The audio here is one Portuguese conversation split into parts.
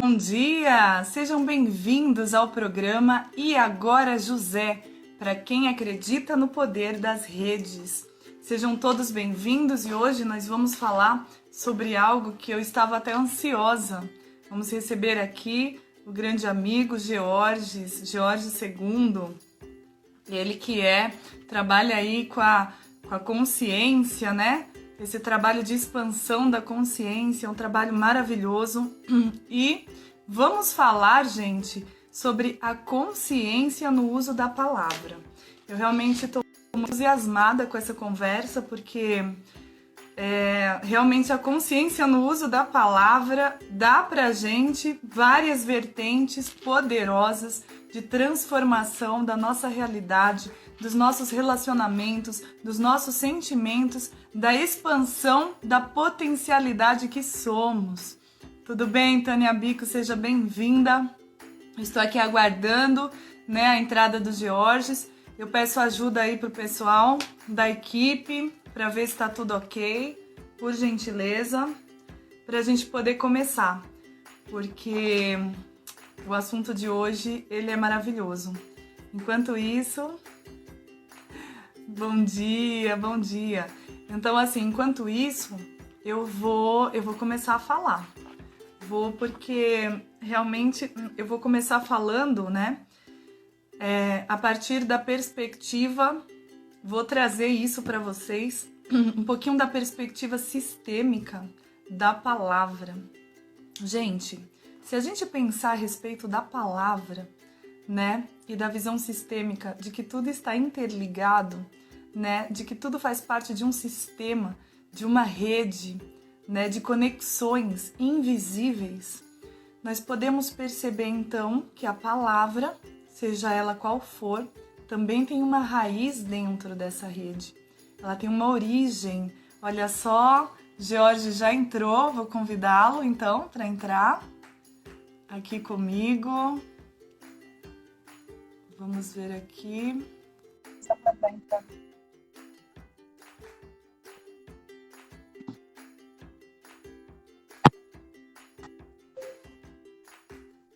Bom dia! Sejam bem-vindos ao programa E Agora José, para quem acredita no poder das redes. Sejam todos bem-vindos e hoje nós vamos falar sobre algo que eu estava até ansiosa. Vamos receber aqui o grande amigo George II, ele que trabalha aí com a consciência, né? Esse trabalho de expansão da consciência é um trabalho maravilhoso. E vamos falar, gente, sobre a consciência no uso da palavra. Eu realmente estou entusiasmada com essa conversa, porque realmente a consciência no uso da palavra dá pra gente várias vertentes poderosas de transformação da nossa realidade, dos nossos relacionamentos, dos nossos sentimentos, da expansão da potencialidade que somos. Tudo bem, Tânia Bico? Seja bem-vinda. Estou aqui aguardando, a entrada do Georges. Eu peço ajuda aí pro pessoal da equipe para ver se está tudo ok, por gentileza, para a gente poder começar, porque o assunto de hoje ele é maravilhoso. Enquanto isso, bom dia, bom dia. Então, assim, enquanto isso, eu vou começar a falar. Porque realmente eu vou começar falando, a partir da perspectiva, vou trazer isso para vocês, um pouquinho da perspectiva sistêmica da palavra. Gente, se a gente pensar a respeito da palavra, e da visão sistêmica de que tudo está interligado, de que tudo faz parte de um sistema, de uma rede, de conexões invisíveis, nós podemos perceber então que a palavra, seja ela qual for, também tem uma raiz dentro dessa rede. Ela tem uma origem. Olha só, George já entrou, vou convidá-lo então para entrar aqui comigo. Vamos ver aqui. Só para entrar.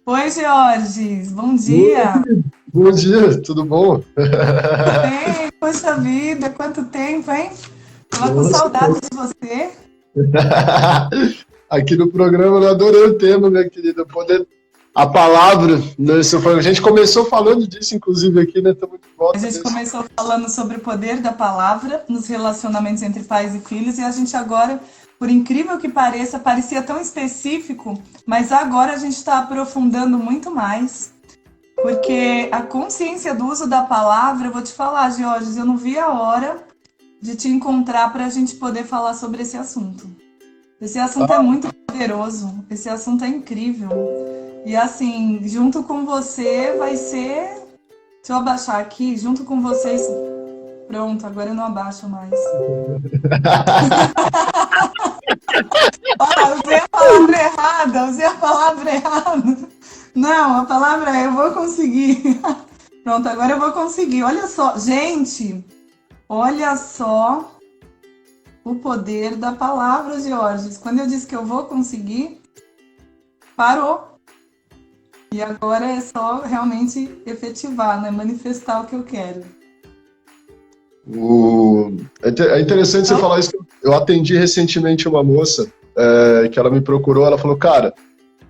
Oi, George, bom dia. Bom dia, tudo bom? Bem, poxa vida, quanto tempo, hein? Tava com saudade de você. Aqui no programa eu adorei o tema, minha querida. A palavra, a gente começou falando disso, inclusive, aqui, Estamos de volta. A gente começou falando sobre o poder da palavra nos relacionamentos entre pais e filhos, e a gente agora, por incrível que pareça, parecia tão específico, mas agora a gente está aprofundando muito mais. Porque a consciência do uso da palavra, eu vou te falar, Georges, eu não vi a hora de te encontrar para a gente poder falar sobre esse assunto. Esse assunto é muito poderoso, esse assunto é incrível. E assim, junto com você vai ser... Deixa eu abaixar aqui, junto com vocês... Pronto, agora eu não abaixo mais. Usei a palavra errada. Não, a palavra é eu vou conseguir. Pronto, agora eu vou conseguir. Olha só, gente, olha só o poder da palavra, Georges. Quando eu disse que eu vou conseguir, parou. E agora é só realmente efetivar, manifestar o que eu quero. É interessante você falar isso. Eu atendi recentemente uma moça que ela me procurou, ela falou, cara,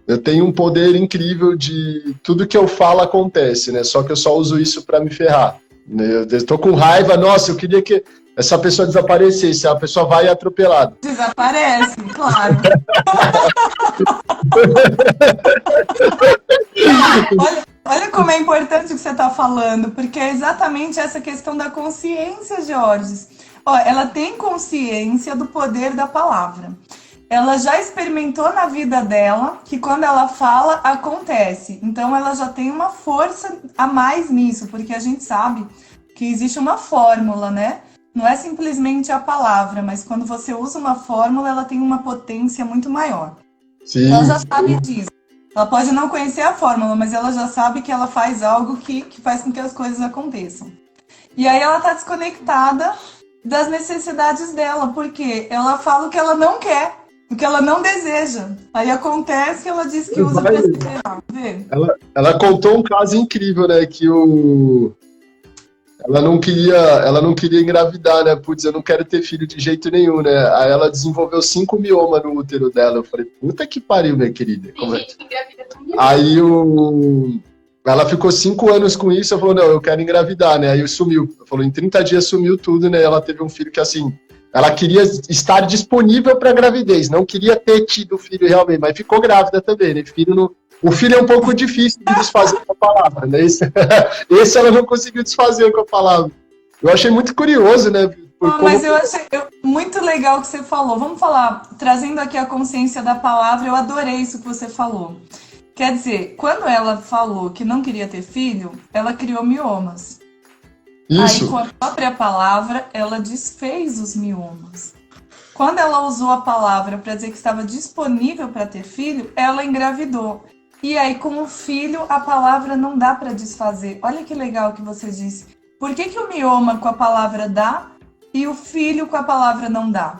eu tenho um poder incrível de tudo que eu falo acontece, Só que eu só uso isso para me ferrar. Eu tô com raiva, nossa, eu queria que essa pessoa desaparecesse, a pessoa vai atropelada. Desaparece, claro. Olha como é importante o que você está falando, porque é exatamente essa questão da consciência, Georges. Ela tem consciência do poder da palavra. Ela já experimentou na vida dela que quando ela fala, acontece. Então ela já tem uma força a mais nisso, porque a gente sabe que existe uma fórmula, Não é simplesmente a palavra, mas quando você usa uma fórmula, ela tem uma potência muito maior. Sim. Ela já sabe disso. Ela pode não conhecer a fórmula, mas ela já sabe que ela faz algo que faz com que as coisas aconteçam. E aí ela está desconectada das necessidades dela, porque ela fala o que ela não quer. o que ela não deseja. Aí acontece que ela diz que usa para se ferrar. Vê? Ela contou um caso incrível, né? Que ela não queria engravidar, né? Putz, eu não quero ter filho de jeito nenhum, né? Aí ela desenvolveu 5 miomas no útero dela. Eu falei, puta que pariu, minha querida. Tem gente que engravida com mioma. Aí ela ficou 5 anos com isso, ela falou, não, eu quero engravidar, né? Aí sumiu. Ela falou, em 30 dias sumiu tudo, né? Ela teve um filho que, assim, ela queria estar disponível para gravidez, não queria ter tido filho realmente, mas ficou grávida também, né? O filho é um pouco difícil de desfazer com a palavra, né? Esse ela não conseguiu desfazer com a palavra. Eu achei muito curioso, né? Mas eu achei muito legal o que você falou. Vamos falar, trazendo aqui a consciência da palavra, eu adorei isso que você falou. Quer dizer, quando ela falou que não queria ter filho, ela criou miomas. Isso. Aí, com a própria palavra, ela desfez os miomas. Quando ela usou a palavra para dizer que estava disponível para ter filho, ela engravidou. E aí, com o filho, a palavra não dá para desfazer. Olha que legal que você disse. Por que o mioma com a palavra dá e o filho com a palavra não dá?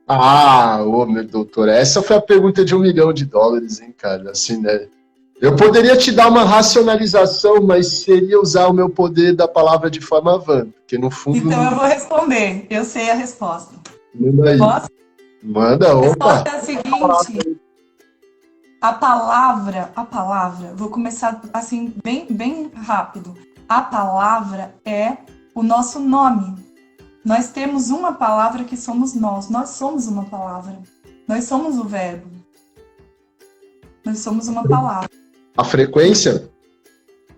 Ah, ô, meu doutor, essa foi a pergunta de $1 milhão, hein, cara? Assim, né? Eu poderia te dar uma racionalização, mas seria usar o meu poder da palavra de forma vã, porque no fundo... Então eu vou responder, eu sei a resposta. Manda aí. Posso? Manda, A opa. resposta é a seguinte, a palavra, vou começar assim, bem rápido. A palavra é o nosso nome. Nós temos uma palavra que somos nós somos uma palavra. Nós somos o verbo. Nós somos uma palavra. A frequência?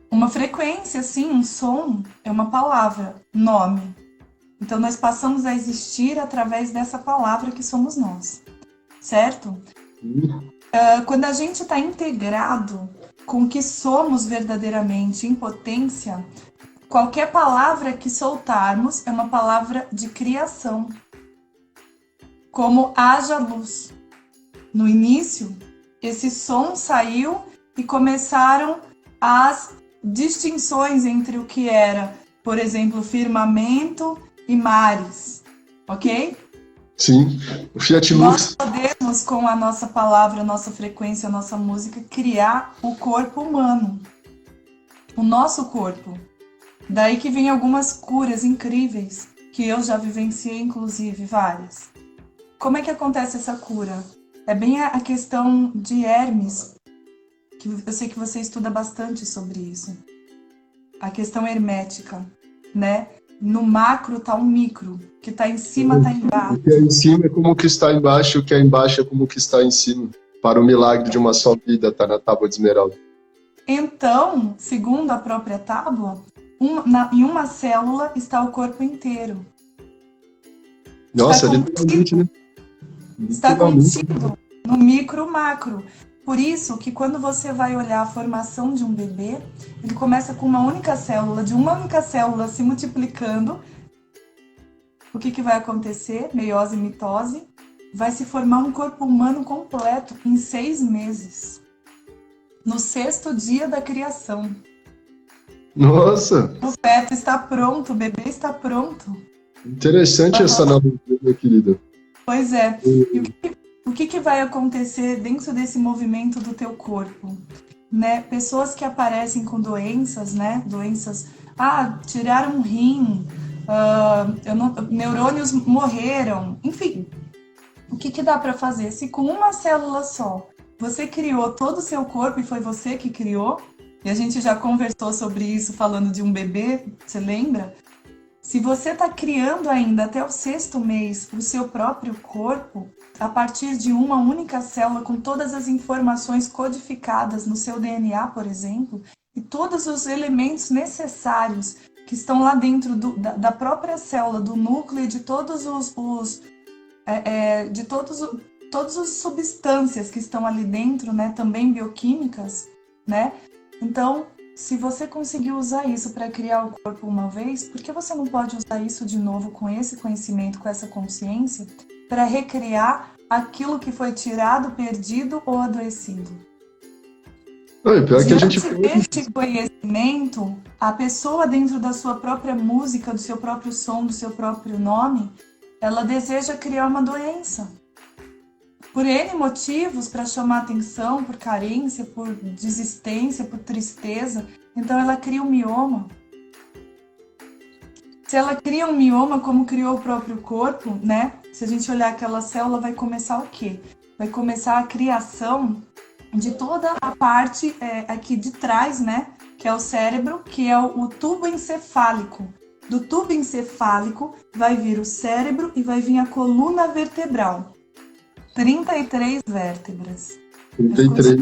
Uma frequência, sim, um som é uma palavra, nome. Então nós passamos a existir através dessa palavra que somos nós, certo? Quando a gente está integrado com o que somos verdadeiramente em potência, qualquer palavra que soltarmos é uma palavra de criação. Como haja luz. No início, esse som saiu e começaram as distinções entre o que era, por exemplo, firmamento e mares, ok? Sim, o Fiat Lux. Nós podemos, com a nossa palavra, a nossa frequência, a nossa música, criar o corpo humano, o nosso corpo. Daí que vem algumas curas incríveis, que eu já vivenciei, inclusive, várias. Como é que acontece essa cura? É bem a questão de Hermes, que eu sei que você estuda bastante sobre isso. A questão hermética, né? No macro está um micro, o que está em cima está embaixo. O que é em cima é como o que está embaixo, o que é embaixo é como o que está em cima. Para o milagre de uma só vida, está na tábua de esmeralda. Então, segundo a própria tábua, em uma célula está o corpo inteiro. Nossa, literalmente, né? Está contido no micro-macro. Por isso que quando você vai olhar a formação de um bebê, ele começa com uma única célula, de uma única célula se multiplicando. O que vai acontecer? Meiose e mitose. Vai se formar um corpo humano completo em 6 meses. No 6º dia da criação. Nossa! O feto está pronto, o bebê está pronto. Interessante essa analogia, minha querida. Pois é. E o que vai acontecer dentro desse movimento do teu corpo? Né? Pessoas que aparecem com doenças, né? Doenças, tiraram um rim, neurônios morreram, enfim. O que dá para fazer? Se com uma célula só você criou todo o seu corpo e foi você que criou, e a gente já conversou sobre isso falando de um bebê, você lembra? Se você está criando ainda até o 6º mês o seu próprio corpo, a partir de uma única célula, com todas as informações codificadas no seu DNA, por exemplo, e todos os elementos necessários que estão lá dentro da própria célula, do núcleo, de todas as substâncias que estão ali dentro, né, também bioquímicas, né? Então, se você conseguiu usar isso para criar o corpo uma vez, por que você não pode usar isso de novo com esse conhecimento, com essa consciência, para recriar aquilo que foi tirado, perdido ou adoecido? Pior que a gente... Deste conhecimento, a pessoa dentro da sua própria música, do seu próprio som, do seu próprio nome, ela deseja criar uma doença. por N motivos, para chamar atenção, por carência, por desistência, por tristeza. Então ela cria um mioma. Se ela cria um mioma, como criou o próprio corpo, né? Se a gente olhar aquela célula, vai começar o quê? Vai começar a criação de toda a parte aqui de trás, né? Que é o cérebro, que é o tubo encefálico. Do tubo encefálico vai vir o cérebro e vai vir a coluna vertebral. 33 vértebras. 33.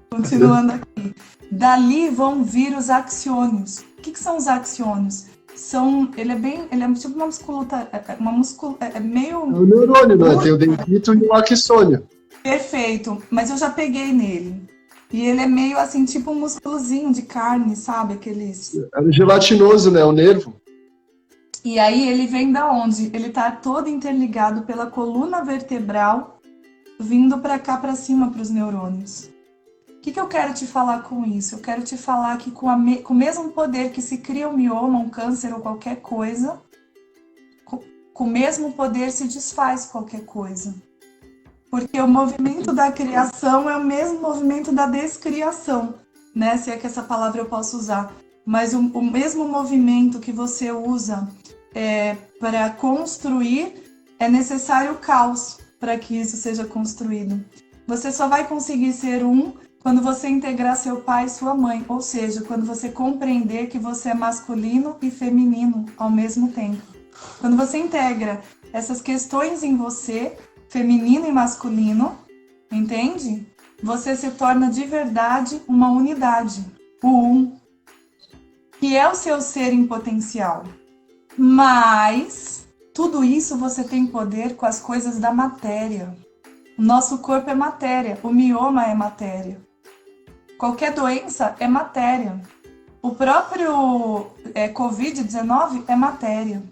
Continuando aqui. Dali vão vir os axônios. O que são os axônios? Ele é tipo uma musculatura, é meio... É o neurônio, não é? Tem o dendrito e o axônio. Perfeito, mas eu já peguei nele. E ele é meio assim, tipo um músculozinho de carne, sabe? Aqueles... É gelatinoso, né? O nervo. E aí ele vem da onde? Ele tá todo interligado pela coluna vertebral, vindo para cá, para cima, para os neurônios. O que eu quero te falar com isso? Eu quero te falar que com o mesmo poder que se cria um mioma, um câncer ou qualquer coisa, com o mesmo poder se desfaz qualquer coisa. Porque o movimento da criação é o mesmo movimento da descriação, né? Se é que essa palavra eu posso usar. Mas o mesmo movimento que você usa para construir, é necessário o caos para que isso seja construído. Você só vai conseguir ser quando você integrar seu pai e sua mãe, ou seja, quando você compreender que você é masculino e feminino ao mesmo tempo. Quando você integra essas questões em você, feminino e masculino, entende? Você se torna de verdade uma unidade, que é o seu ser em potencial. Mas tudo isso você tem poder com as coisas da matéria. O nosso corpo é matéria, o mioma é matéria. Qualquer doença é matéria. O próprio Covid-19 é matéria.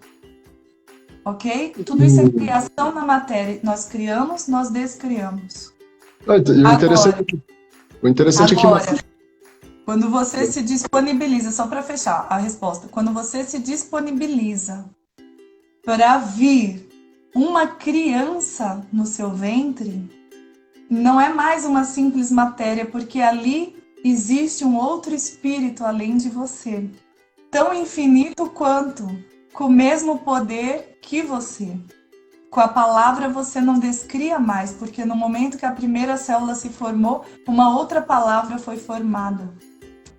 Ok? Tudo isso é criação na matéria. Nós criamos, nós descriamos. O interessante agora, é que... Quando você se disponibiliza, só para fechar a resposta, quando você se disponibiliza para vir uma criança no seu ventre, não é mais uma simples matéria, porque ali existe um outro espírito além de você, tão infinito quanto, com o mesmo poder que você. Com a palavra você não descria mais, porque no momento que a primeira célula se formou, uma outra palavra foi formada.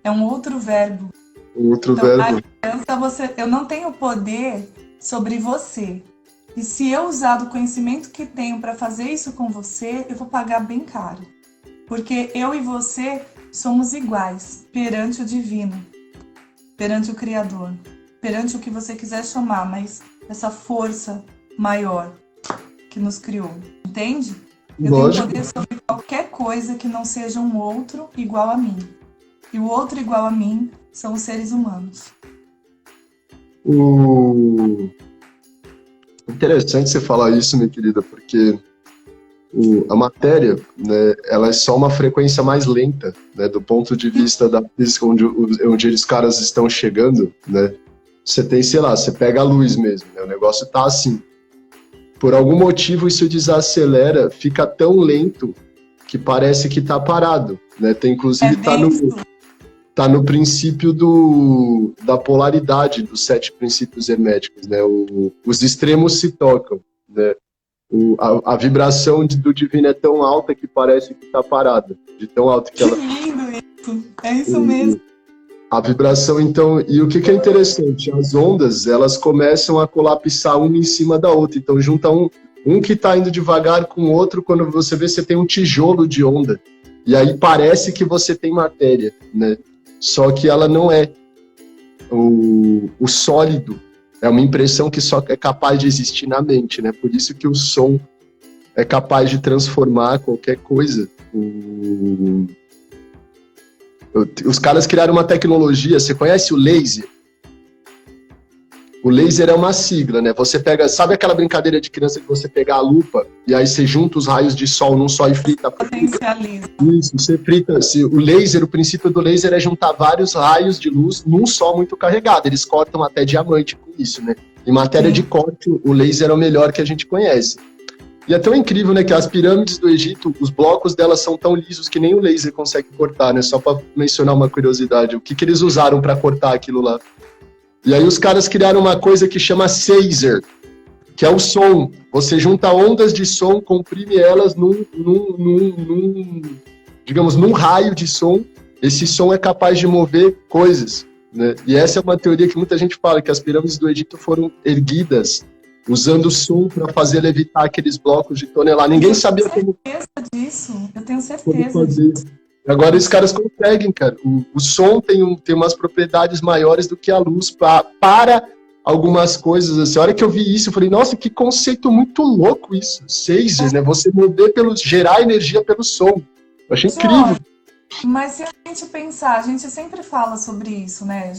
É um outro verbo. verbo. A criança, eu não tenho poder sobre você. E se eu usar do conhecimento que tenho para fazer isso com você, eu vou pagar bem caro. Porque eu e você somos iguais perante o divino, perante o Criador, perante o que você quiser chamar, mas essa força maior que nos criou, entende? Eu Lógico. tenho poder sobre qualquer coisa que não seja um outro igual a mim. E o outro igual a mim são os seres humanos. Interessante você falar isso, minha querida, porque a matéria, né, ela é só uma frequência mais lenta, né, do ponto de vista da física, onde os caras estão chegando, né? Você tem, sei lá, você pega a luz mesmo, né, o negócio tá assim. Por algum motivo isso desacelera, fica tão lento que parece que tá parado, né? Tem, inclusive tá no princípio da polaridade dos 7 princípios herméticos, né? Os extremos se tocam, né? A vibração do divino é tão alta que parece que está parada, de tão alta que ela... Que lindo isso! É isso mesmo. A vibração, então... E o que é interessante? As ondas, elas começam a colapsar uma em cima da outra. Então, junta um que está indo devagar com o outro, quando você vê, você tem um tijolo de onda. E aí parece que você tem matéria, né? Só que ela não é. O sólido é uma impressão que só é capaz de existir na mente, né? Por isso que o som é capaz de transformar qualquer coisa. Os caras criaram uma tecnologia, você conhece o laser? O laser é uma sigla, né? Você pega, sabe aquela brincadeira de criança que você pega a lupa e aí você junta os raios de sol num só e frita? Potencializa. Isso, você frita. O laser, o princípio do laser é juntar vários raios de luz num só muito carregado. Eles cortam até diamante com isso, né? Em matéria de corte, o laser é o melhor que a gente conhece. E é tão incrível, né, que as pirâmides do Egito, os blocos delas são tão lisos que nem o laser consegue cortar, né? Só para mencionar uma curiosidade. O que eles usaram para cortar aquilo lá? E aí os caras criaram uma coisa que chama Phaser, que é o som. Você junta ondas de som, comprime elas digamos, num raio de som. Esse som é capaz de mover coisas, né? E essa é uma teoria que muita gente fala, que as pirâmides do Egito foram erguidas usando som para fazer levitar aqueles blocos de tonelada. Ninguém sabia como... Eu tenho certeza disso. Agora esses caras conseguem, cara. O som tem umas propriedades maiores do que a luz para algumas coisas. Assim. A hora que eu vi isso, eu falei, nossa, que conceito muito louco isso. Phaser, né? Você gerar energia pelo som. Eu achei incrível. Mas se a gente pensar, a gente sempre fala sobre isso, né?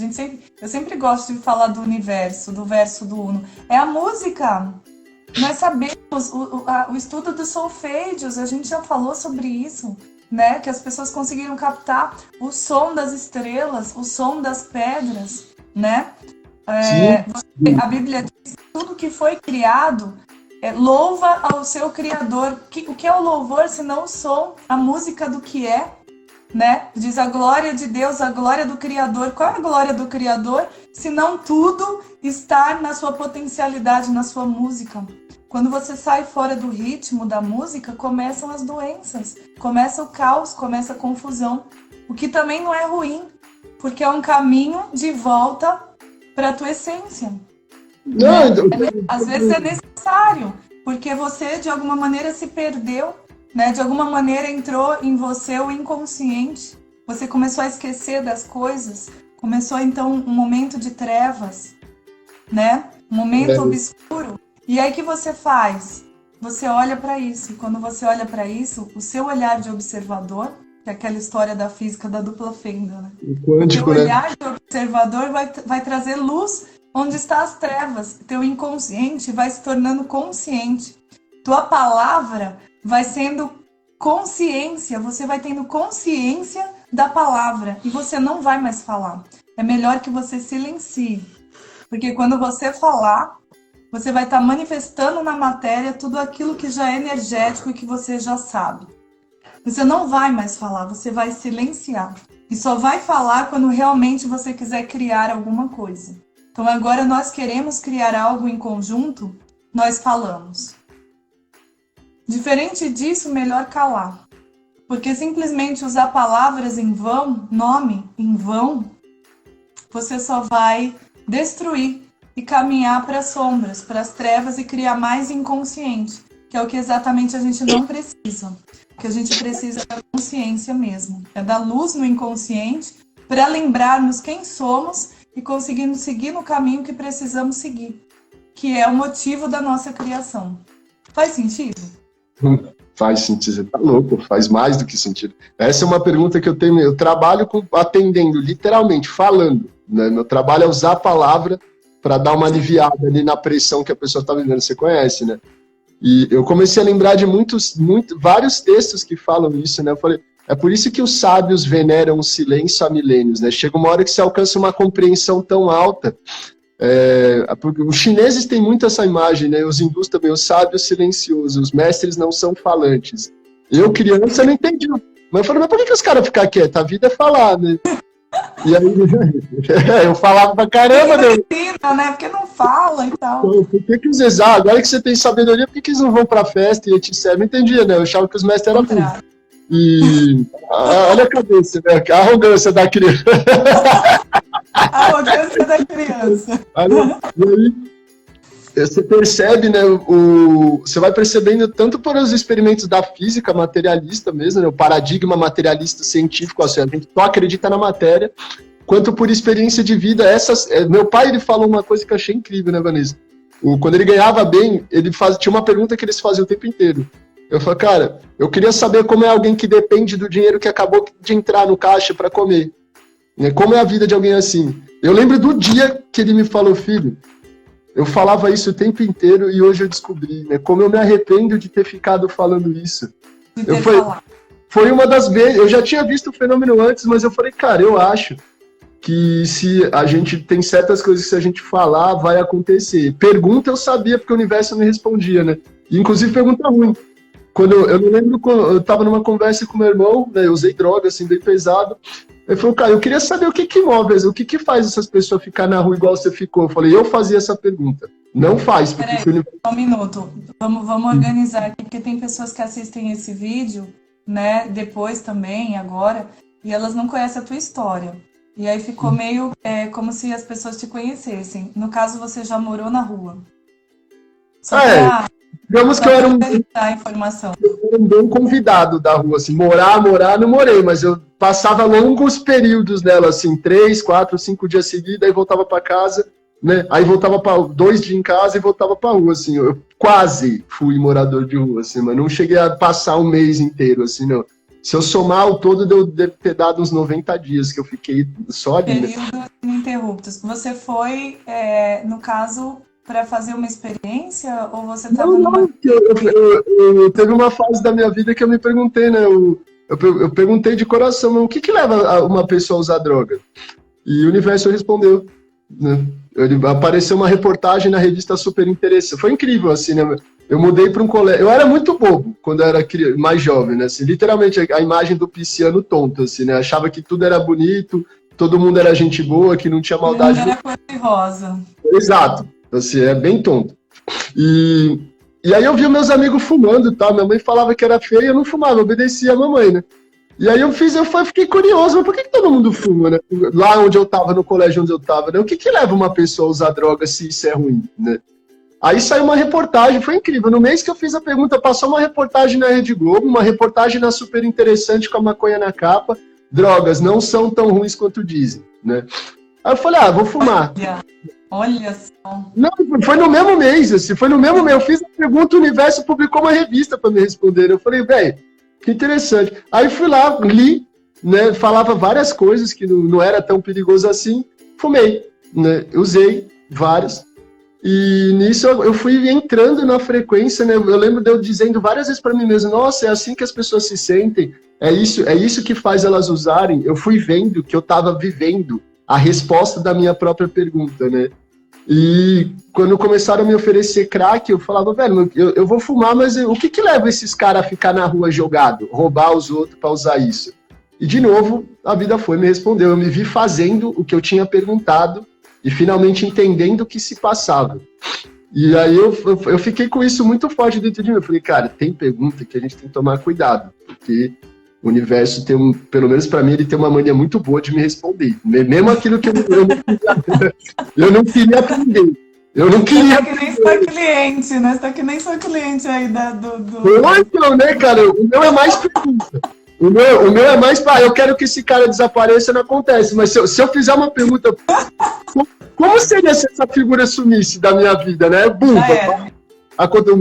Eu sempre gosto de falar do universo, do verso do uno. É a música. Nós sabemos, o estudo dos solfédios, a gente já falou sobre isso, né? Que as pessoas conseguiram captar o som das estrelas, o som das pedras, né? A Bíblia diz que tudo que foi criado louva ao seu Criador. O que é o louvor, senão o som, a música do que é? Né? Diz a glória de Deus, a glória do Criador. Qual é a glória do Criador? Se não tudo estar na sua potencialidade, na sua música. Quando você sai fora do ritmo da música, começam as doenças, começa o caos, começa a confusão. O que também não é ruim, porque é um caminho de volta para a tua essência. Não, Às vezes é necessário, porque você de alguma maneira se perdeu, né? De alguma maneira entrou em você o inconsciente, você começou a esquecer das coisas, começou então um momento de trevas, né? Um momento obscuro. E aí o que você faz? Você olha para isso. E quando você olha para isso, o seu olhar de observador, que é aquela história da física da dupla fenda, né? O teu olhar de observador vai trazer luz onde estão as trevas. Teu inconsciente vai se tornando consciente. Tua palavra vai sendo consciência, você vai tendo consciência da palavra e você não vai mais falar. É melhor que você silencie, porque quando você falar, você vai estar manifestando na matéria tudo aquilo que já é energético e que você já sabe. Você não vai mais falar, você vai silenciar. E só vai falar quando realmente você quiser criar alguma coisa. Então agora nós queremos criar algo em conjunto, nós falamos. Diferente disso, melhor calar. Porque simplesmente usar palavras em vão, nome em vão, você só vai destruir e caminhar para as sombras, para as trevas e criar mais inconsciente, que é o que exatamente a gente não precisa. O que a gente precisa é da consciência mesmo. É da luz no inconsciente para lembrarmos quem somos e conseguirmos seguir no caminho que precisamos seguir, que é o motivo da nossa criação. Faz sentido? Faz sentido, você tá louco, faz mais do que sentido. Essa é uma pergunta que eu tenho, eu trabalho atendendo, literalmente, falando, né? Meu trabalho é usar a palavra para dar uma aliviada ali na pressão que a pessoa está vivendo, você conhece, né? E eu comecei a lembrar de vários textos que falam isso, né? Eu falei, é por isso que os sábios veneram o silêncio há milênios, né? Chega uma hora que você alcança uma compreensão tão alta. Porque os chineses têm muito essa imagem, né? Os hindus também, os sábios silenciosos, os mestres não são falantes. Eu, criança, não entendi. Mas eu falei, mas por que os caras ficam quietos? A vida é falar, né? E aí, eu falava pra caramba, né? Né? Porque não fala e tal. Por que os exatos? Agora que você tem sabedoria, por que eles não vão pra festa e te servem? Não entendia, né? Eu achava que os mestres eram tudo. E olha a cabeça, né? A arrogância da criança. A arrogância da criança. E aí, você percebe, né? Você vai percebendo tanto por os experimentos da física materialista mesmo, né, o paradigma materialista científico, assim, a gente só acredita na matéria, quanto por experiência de vida. Meu pai, ele falou uma coisa que eu achei incrível, né, Vanessa? Quando ele ganhava bem, tinha uma pergunta que eles faziam o tempo inteiro. Eu falei, cara, eu queria saber como é alguém que depende do dinheiro que acabou de entrar no caixa para comer. Como é a vida de alguém assim? Eu lembro do dia que ele me falou, filho, eu falava isso o tempo inteiro e hoje eu descobri, né? Como eu me arrependo de ter ficado falando isso. Foi uma das vezes, eu já tinha visto o fenômeno antes, mas eu falei, cara, eu acho que se a gente tem certas coisas que se a gente falar, vai acontecer. Pergunta eu sabia, porque o universo me respondia, né? E, inclusive, pergunta ruim. Eu não lembro, eu tava numa conversa com meu irmão, né? Eu usei droga, assim, bem pesado. Ele falou, cara, eu queria saber o que move, o que faz essas pessoas ficar na rua igual você ficou. Eu falei, eu fazia essa pergunta. Não faz, porque... Peraí, um minuto. Vamos organizar aqui, porque tem pessoas que assistem esse vídeo, né, depois também, agora, e elas não conhecem a tua história. E aí ficou meio como se as pessoas te conhecessem. No caso, você já morou na rua. Só digamos que eu era a informação. Um bom convidado da rua, assim, morar, não morei, mas eu passava longos períodos nela, assim, 3, 4, 5 dias seguidos, aí voltava para casa, né, aí voltava para 2 dias em casa e voltava para rua, assim, eu quase fui morador de rua, assim, mas não cheguei a passar um mês inteiro, assim, não. Se eu somar o todo, deve ter dado uns 90 dias que eu fiquei só ali, né? Períodos ininterruptos. Você foi, no caso, para fazer uma experiência ou você estava numa... Eu teve uma fase da minha vida que eu me perguntei, né? Eu perguntei de coração, mas o que leva uma pessoa a usar droga? E o universo respondeu, né? Apareceu uma reportagem na revista Super Interessante. Foi incrível, assim, né? Eu mudei para um colégio. Eu era muito bobo quando eu era mais jovem, né? Assim, literalmente a imagem do pisciano tonto, assim, né? Achava que tudo era bonito, todo mundo era gente boa, que não tinha maldade. Era cor de rosa. Exato. Assim, é bem tonto. E aí eu via meus amigos fumando e tal. Minha mãe falava que era feio, eu não fumava, eu obedecia a mamãe, né? E aí eu fiquei curioso, mas por que todo mundo fuma, né? Lá onde eu tava, no colégio onde eu tava, né? O que leva uma pessoa a usar droga se isso é ruim, né? Aí saiu uma reportagem, foi incrível. No mês que eu fiz a pergunta, passou uma reportagem na Rede Globo, uma reportagem na Super Interessante com a maconha na capa. Drogas não são tão ruins quanto dizem, né? Aí eu falei, vou fumar. Olha só. Não, foi no mesmo mês, assim, foi no mesmo mês. Eu fiz a pergunta, o Universo publicou uma revista para me responder. Eu falei, velho, que interessante. Aí fui lá, li, né? Falava várias coisas que não era tão perigoso assim. Fumei, né? Usei várias. E nisso eu fui entrando na frequência, né? Eu lembro de eu dizendo várias vezes para mim mesmo, nossa, é assim que as pessoas se sentem, é isso que faz elas usarem. Eu fui vendo que eu estava vivendo a resposta da minha própria pergunta, né? E quando começaram a me oferecer crack, eu falava, velho, eu vou fumar, mas o que leva esses caras a ficar na rua jogado, roubar os outros para usar isso? E de novo, a vida me respondeu. Eu me vi fazendo o que eu tinha perguntado e finalmente entendendo o que se passava. E aí eu fiquei com isso muito forte dentro de mim. Eu falei, cara, tem pergunta que a gente tem que tomar cuidado, porque o universo tem pelo menos para mim, ele tem uma mania muito boa de me responder. Mesmo aquilo que eu não queria aprender. Eu não queria. Você tá que nem sua cliente, né? Você tá que nem sua cliente aí do... Então, né, cara? O meu é mais pergunta. O meu é mais, eu quero que esse cara desapareça, não acontece. Mas se eu fizer uma pergunta, como seria se essa figura sumisse da minha vida, né?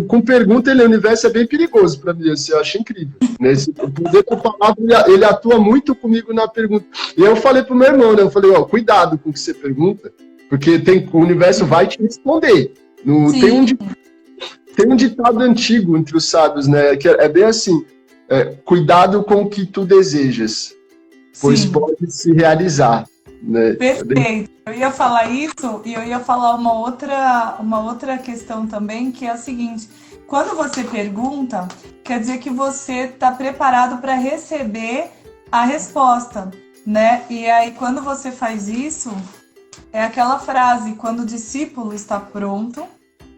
Com pergunta, o universo é bem perigoso para mim, assim, eu acho incrível. Né? O poder da palavra, ele atua muito comigo na pergunta. E eu falei pro meu irmão, né? Eu falei, cuidado com o que você pergunta, porque o universo vai te responder. Tem um ditado antigo entre os sábios, né? Que é bem assim, cuidado com o que tu desejas, pois pode se realizar. Né? Perfeito. Eu ia falar isso e eu ia falar uma outra questão também, que é a seguinte: quando você pergunta, quer dizer que você está preparado para receber a resposta, né? E aí, quando você faz isso, é aquela frase: quando o discípulo está pronto,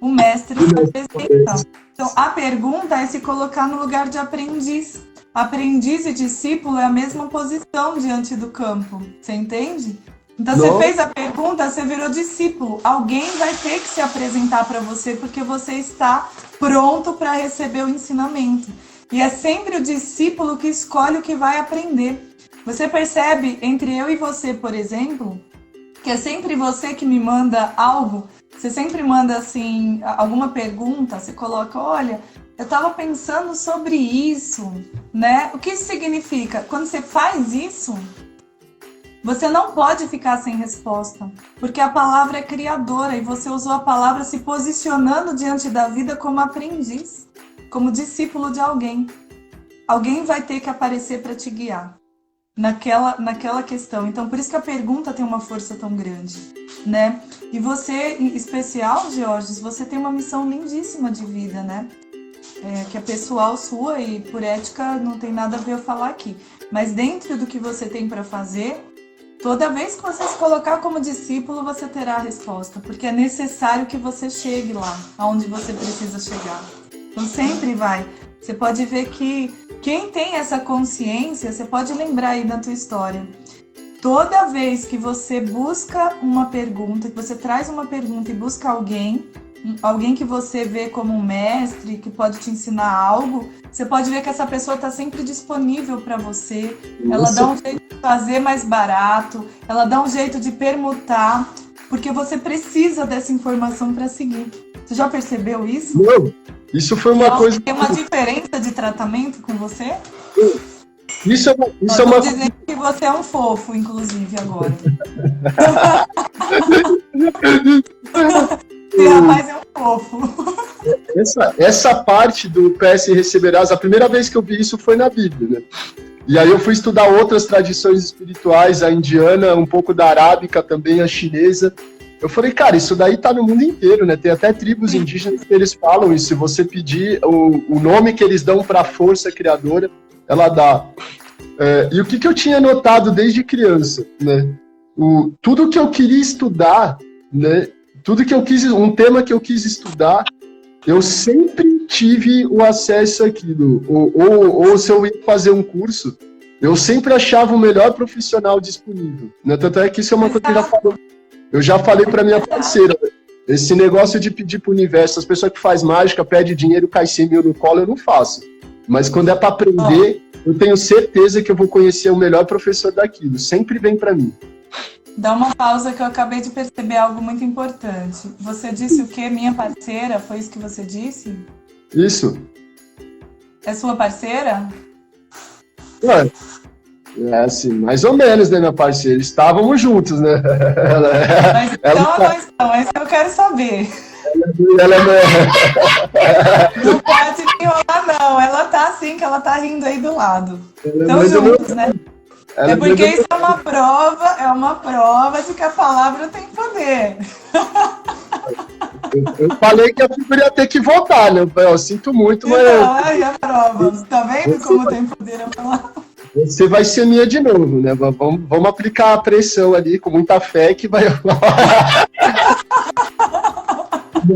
o mestre se apresenta. Então, a pergunta é se colocar no lugar de aprendiz. Aprendiz e discípulo é a mesma posição diante do campo. Você entende? Então, você fez a pergunta, você virou discípulo. Alguém vai ter que se apresentar para você porque você está pronto para receber o ensinamento. E é sempre o discípulo que escolhe o que vai aprender. Você percebe, entre eu e você, por exemplo, que é sempre você que me manda algo. Você sempre manda, assim, alguma pergunta, você coloca, olha, eu estava pensando sobre isso, né? O que isso significa? Quando você faz isso, você não pode ficar sem resposta, porque a palavra é criadora e você usou a palavra se posicionando diante da vida como aprendiz, como discípulo de alguém. Alguém vai ter que aparecer para te guiar. naquela questão. Então, por isso que a pergunta tem uma força tão grande, né? E você, em especial, Georges, você tem uma missão lindíssima de vida, né? Que é pessoal sua e por ética não tem nada a ver eu falar aqui. Mas dentro do que você tem para fazer, toda vez que você se colocar como discípulo, você terá a resposta, porque é necessário que você chegue lá, aonde você precisa chegar. Então sempre vai. Você pode ver que quem tem essa consciência, você pode lembrar aí da tua história. Toda vez que você busca uma pergunta, que você traz uma pergunta e busca alguém que você vê como um mestre, que pode te ensinar algo, você pode ver que essa pessoa está sempre disponível para você. Ela dá um jeito de fazer mais barato, ela dá um jeito de permutar, porque você precisa dessa informação para seguir. Você já percebeu isso? Não, isso foi uma coisa... Tem uma diferença de tratamento com você? Isso é uma Estou dizendo que você é um fofo, inclusive, agora. Esse rapaz é um fofo. Essa parte do PS receberás, a primeira vez que eu vi isso foi na Bíblia, né? E aí eu fui estudar outras tradições espirituais, a indiana, um pouco da arábica também, a chinesa. Eu falei, cara, isso daí tá no mundo inteiro, né? Tem até tribos indígenas que eles falam isso. Se você pedir o nome que eles dão para a força criadora, ela dá. E o que eu tinha notado desde criança, né? Tudo que eu queria estudar, né? Tudo que eu quis, um tema que eu quis estudar, eu sempre tive o acesso àquilo. Ou se eu ia fazer um curso, eu sempre achava o melhor profissional disponível, né? Tanto é que isso é uma coisa que eu já falei para minha parceira. Esse negócio de pedir para o universo, as pessoas que fazem mágica, pedem dinheiro, cai 100 mil no colo, eu não faço. Mas quando é para aprender, eu tenho certeza que eu vou conhecer o melhor professor daquilo. Sempre vem para mim. Dá uma pausa que eu acabei de perceber algo muito importante. Você disse o quê? Minha parceira? Foi isso que você disse? Isso. É sua parceira? Assim, mais ou menos, né, minha parceira? Estávamos juntos, né? Mas então não estão, é isso que eu quero saber. Não pode enrolar, não. Ela tá assim, que ela tá rindo aí do lado. Estão juntos, né? É porque isso é uma prova de que a palavra tem poder. Eu falei que a figura ia ter que votar, né? Eu sinto muito, mas... Então, aí a prova. Tá vendo como tem poder a palavra? Você vai ser minha de novo, né? Vamos aplicar a pressão ali com muita fé que vai...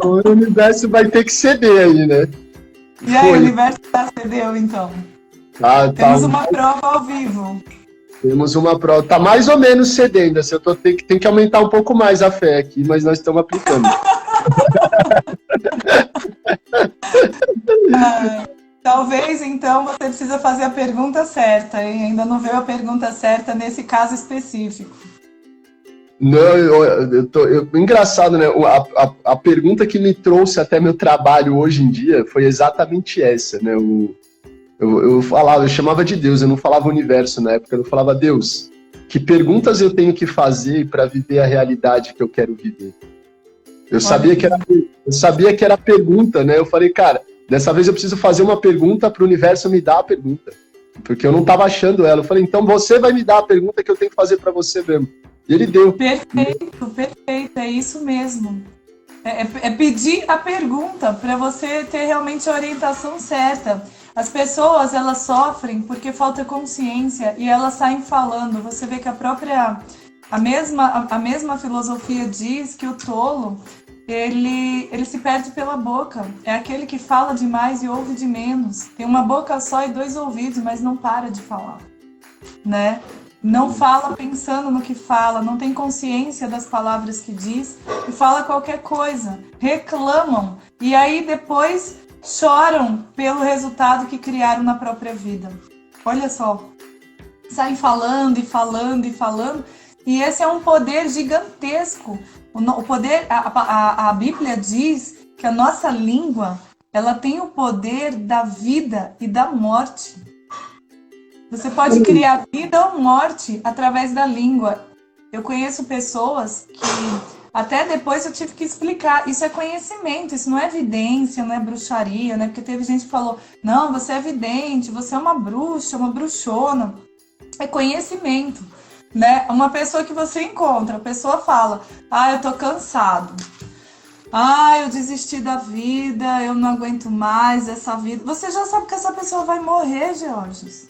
O universo vai ter que ceder aí, né? E aí, o universo já cedeu, então? Temos uma prova ao vivo. Temos uma prova. Tá mais ou menos cedendo. Assim, tem que aumentar um pouco mais a fé aqui, mas nós estamos aplicando. Talvez, então, você precisa fazer a pergunta certa. E ainda não veio a pergunta certa nesse caso específico. Não, engraçado, né? A pergunta que me trouxe até meu trabalho hoje em dia foi exatamente essa, né? Eu chamava de Deus, eu não falava universo na época, eu falava, Deus, que perguntas eu tenho que fazer para viver a realidade que eu quero viver? Eu sabia que era pergunta, né? Eu falei, cara, dessa vez eu preciso fazer uma pergunta para o universo me dar a pergunta, porque eu não estava achando ela. Eu falei, então você vai me dar a pergunta que eu tenho que fazer para você mesmo. E ele deu. Perfeito, é isso mesmo. É pedir a pergunta para você ter realmente a orientação certa. As pessoas, elas sofrem porque falta consciência e elas saem falando. Você vê que a mesma filosofia diz que o tolo, ele se perde pela boca. É aquele que fala demais e ouve de menos. Tem uma boca só e 2 ouvidos, mas não para de falar, né? Não fala pensando no que fala, não tem consciência das palavras que diz e fala qualquer coisa. Reclamam e aí depois choram pelo resultado que criaram na própria vida. Olha só, saem falando e falando e falando, e esse é um poder gigantesco. O poder, a Bíblia diz que a nossa língua, ela tem o poder da vida e da morte. Você pode criar vida ou morte através da língua. Eu conheço pessoas que até depois eu tive que explicar. Isso é conhecimento, isso não é evidência, não é bruxaria, né? Porque teve gente que falou, não, você é vidente, você é uma bruxa, uma bruxona. é conhecimento, né? Uma pessoa que você encontra, a pessoa fala, eu tô cansado. Eu desisti da vida, eu não aguento mais essa vida. Você já sabe que essa pessoa vai morrer, Georges.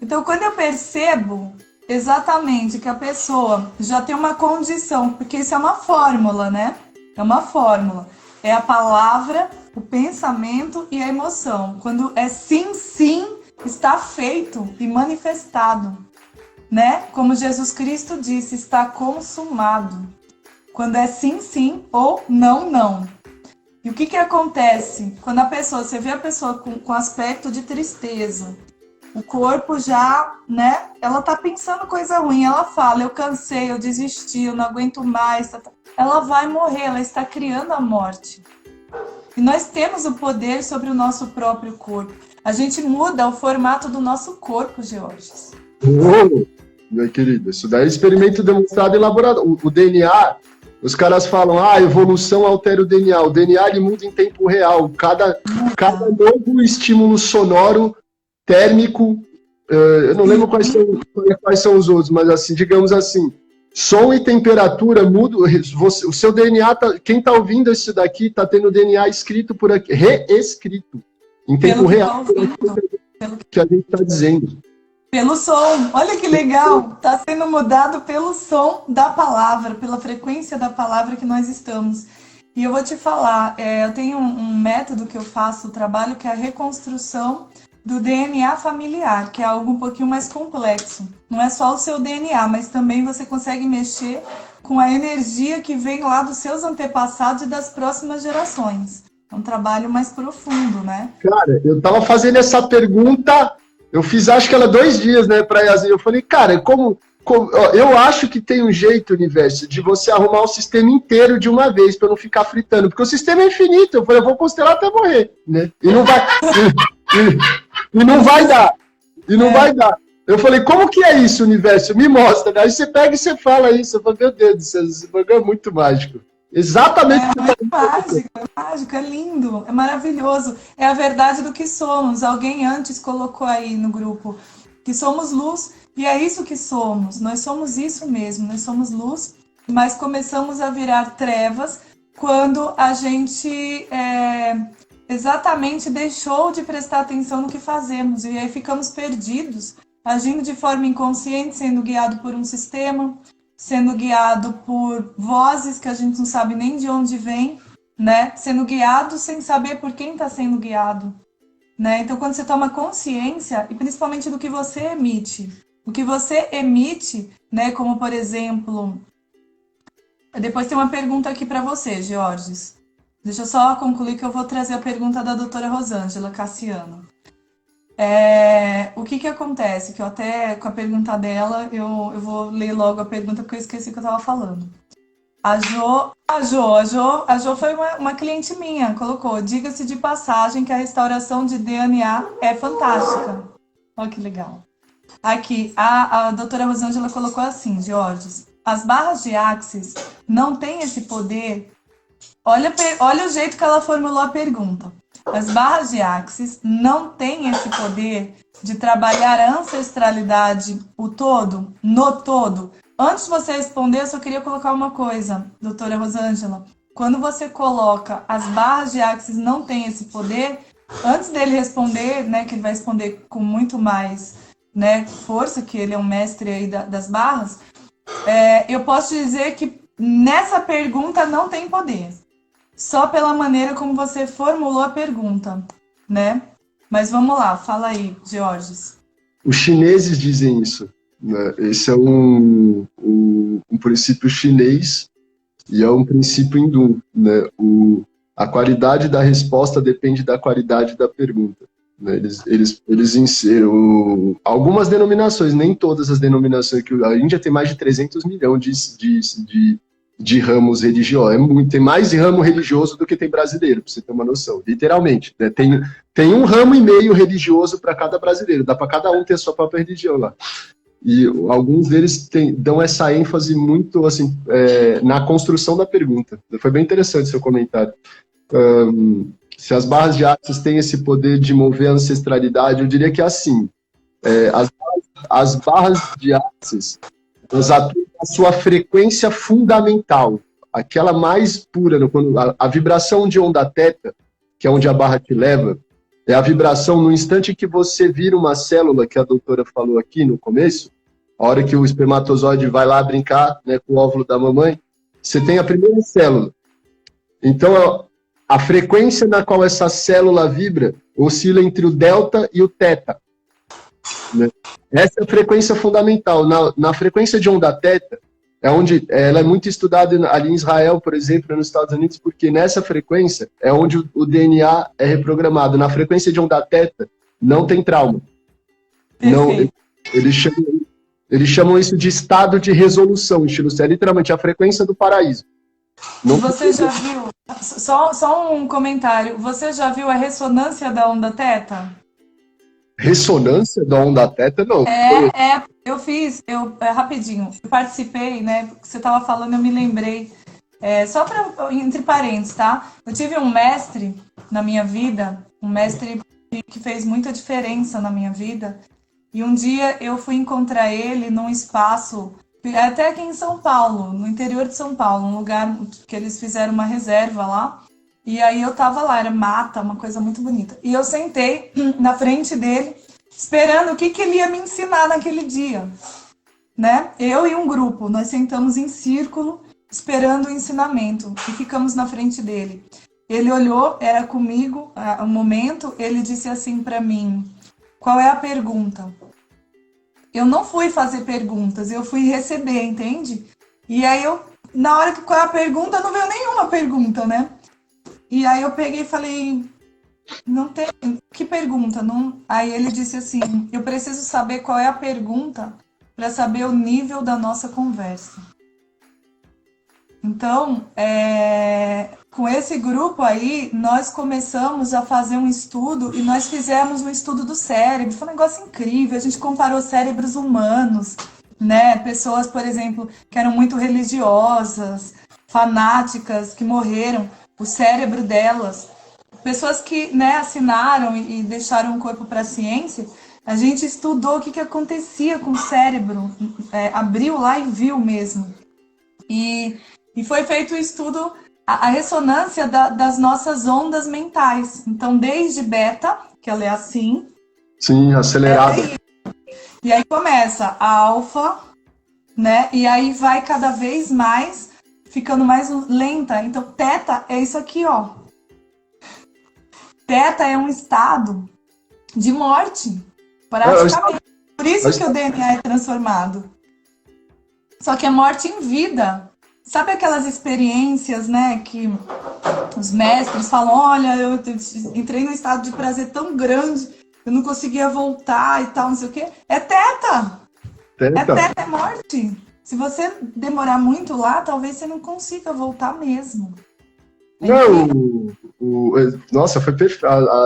Então, quando eu percebo exatamente que a pessoa já tem uma condição, porque isso é uma fórmula, né? É uma fórmula. É a palavra, o pensamento e a emoção. Quando é sim, sim, está feito e manifestado, né? Como Jesus Cristo disse, está consumado. Quando é sim, sim ou não, não. E o que acontece? Quando você vê a pessoa com aspecto de tristeza, o corpo já, né? Ela tá pensando coisa ruim, ela fala, eu cansei, eu desisti, eu não aguento mais. Ela vai morrer, ela está criando a morte. E nós temos o poder sobre o nosso próprio corpo. A gente muda o formato do nosso corpo, Georges. Meu querido, isso daí é experimento demonstrado em laboratório. O DNA, os caras falam, a evolução altera o DNA. O DNA ele muda em tempo real. Cada novo estímulo sonoro, térmico, eu não lembro quais são os outros, mas assim, digamos assim, som e temperatura mudam. O seu DNA, quem está ouvindo isso daqui, está tendo o DNA escrito por aqui, reescrito, em tempo real, que a gente está dizendo. Pelo som, olha que legal, está sendo mudado pelo som da palavra, pela frequência da palavra que nós estamos. E eu vou te falar, eu tenho um método que eu faço, trabalho, que é a reconstrução do DNA familiar, que é algo um pouquinho mais complexo. Não é só o seu DNA, mas também você consegue mexer com a energia que vem lá dos seus antepassados e das próximas gerações. É um trabalho mais profundo, né? Cara, eu tava fazendo essa pergunta, eu fiz acho que ela 2 dias, né, pra Yasmin. Eu falei, cara, eu acho que tem um jeito, Universo, de você arrumar o sistema inteiro de uma vez, pra não ficar fritando, porque o sistema é infinito. Eu falei, eu vou constelar até morrer, né? E não vai... E não vai dar. E não vai dar. Eu falei, como que é isso, Universo? Me mostra. Aí você pega e você fala isso. Eu falei, meu Deus do céu, esse bagulho é muito mágico. Exatamente. É mágico, é lindo, é maravilhoso. É a verdade do que somos. Alguém antes colocou aí no grupo que somos luz. E é isso que somos. Nós somos isso mesmo. Nós somos luz, mas começamos a virar trevas quando a gente... exatamente deixou de prestar atenção no que fazemos, e aí ficamos perdidos, agindo de forma inconsciente, sendo guiado por um sistema, sendo guiado por vozes que a gente não sabe nem de onde vem, né? Sendo guiado sem saber por quem está sendo guiado, né? Então, quando você toma consciência, e principalmente do que você emite, o que você emite, né? Como, por exemplo, depois tem uma pergunta aqui para você, Georges. Deixa eu só concluir que eu vou trazer a pergunta da doutora Rosângela Cassiano. O que acontece? Que eu até, com a pergunta dela, eu vou ler logo a pergunta porque eu esqueci o que eu estava falando. A Jo foi uma cliente minha, colocou, diga-se de passagem que a restauração de DNA é fantástica. Olha que legal. Aqui, a doutora Rosângela colocou assim, Georges, as barras de Axis não têm esse poder... Olha o jeito que ela formulou a pergunta. As barras de Axis não têm esse poder de trabalhar a ancestralidade, o todo, no todo. Antes de você responder, eu só queria colocar uma coisa, doutora Rosângela. Quando você coloca as barras de Axis não têm esse poder, antes dele responder, né, que ele vai responder com muito mais, né, força, que ele é um mestre aí das barras, eu posso dizer que nessa pergunta não tem poder. Só pela maneira como você formulou a pergunta, né? Mas vamos lá, fala aí, Georges. Os chineses dizem isso, né? Esse é um princípio chinês e é um princípio hindu, né? A qualidade da resposta depende da qualidade da pergunta, né? Eles inseram algumas denominações, nem todas as denominações, que a Índia tem mais de 300 milhões de ramos religiosos. Tem mais ramo religioso do que tem brasileiro, para você ter uma noção, literalmente, né? Tem 1,5 ramo religioso para cada brasileiro, dá para cada um ter a sua própria religião lá. E alguns deles dão essa ênfase muito assim, na construção da pergunta. Foi bem interessante seu comentário. Se as barras de Axis têm esse poder de mover a ancestralidade, eu diria que é assim. as barras de Axis, elas atuam na sua frequência fundamental, aquela mais pura, quando a vibração de onda teta, que é onde a barra te leva, é a vibração no instante que você vira uma célula, que a doutora falou aqui no começo, a hora que o espermatozoide vai lá brincar, né, com o óvulo da mamãe, você tem a primeira célula. Então, a frequência na qual essa célula vibra oscila entre o delta e o teta. Né? Essa é a frequência fundamental. Na frequência de onda teta, é onde ela é muito estudada ali em Israel, por exemplo, nos Estados Unidos, porque nessa frequência é onde o DNA é reprogramado. Na frequência de onda teta, não tem trauma. Não, eles chamam isso de estado de resolução, estilo C. É literalmente a frequência do paraíso. Não Você já viu, só um comentário, você já viu a ressonância da onda teta? Ressonância da onda teta, não. Eu fiz, rapidinho, eu participei, né, você estava falando, eu me lembrei, só para, entre parênteses, tá? Eu tive um mestre na minha vida, um mestre que fez muita diferença na minha vida, e um dia eu fui encontrar ele num espaço, até aqui em São Paulo, no interior de São Paulo, um lugar que eles fizeram uma reserva lá, e aí eu tava lá, era mata, uma coisa muito bonita. E eu sentei na frente dele, esperando o que ele ia me ensinar naquele dia, né? Eu e um grupo, nós sentamos em círculo, esperando o ensinamento, e ficamos na frente dele. Ele olhou, era comigo, um momento, ele disse assim para mim, qual é a pergunta? Eu não fui fazer perguntas, eu fui receber, entende? E aí na hora que qual é a pergunta, não veio nenhuma pergunta, né? E aí eu peguei e falei, não tem, que pergunta? Não... Aí ele disse assim, eu preciso saber qual é a pergunta para saber o nível da nossa conversa. Então, com esse grupo aí, nós começamos a fazer um estudo e nós fizemos um estudo do cérebro. Foi um negócio incrível, a gente comparou cérebros humanos, né? Pessoas, por exemplo, que eram muito religiosas, fanáticas, que morreram, o cérebro delas. Pessoas que, né, assinaram e deixaram o corpo para a ciência, a gente estudou o que acontecia com o cérebro, abriu lá e viu mesmo. E foi feito o estudo, a ressonância das nossas ondas mentais. Então, desde beta, que ela é assim. Sim, acelerada. E aí começa a alfa, né? E aí vai cada vez mais, ficando mais lenta. Então, teta é isso aqui, ó. Teta é um estado de morte, praticamente. Por isso que o DNA é transformado. Só que é morte em vida. Sabe aquelas experiências, né, que os mestres falam, olha, eu entrei num estado de prazer tão grande, eu não conseguia voltar e tal, não sei o quê. É teta! É teta, é morte. Se você demorar muito lá, talvez você não consiga voltar mesmo. Nossa, foi perfeito. A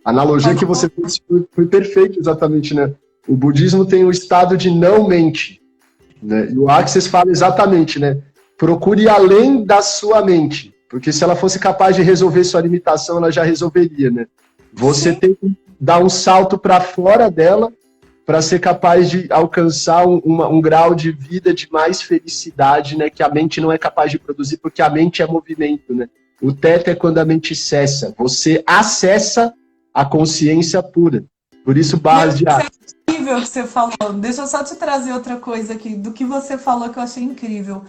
analogia que você fez foi perfeita, exatamente, né? O budismo tem o estado de não mente. Né? E o Axis fala exatamente, né? Procure além da sua mente, porque se ela fosse capaz de resolver sua limitação, ela já resolveria, né? Você Sim. tem que dar um salto para fora dela para ser capaz de alcançar um grau de vida de mais felicidade, né? Que a mente não é capaz de produzir, porque a mente é movimento, né? O teta é quando a mente cessa. Você acessa a consciência pura. Por isso, barras de Axis. Incrível que você falou. Deixa eu só te trazer outra coisa aqui do que você falou que eu achei incrível.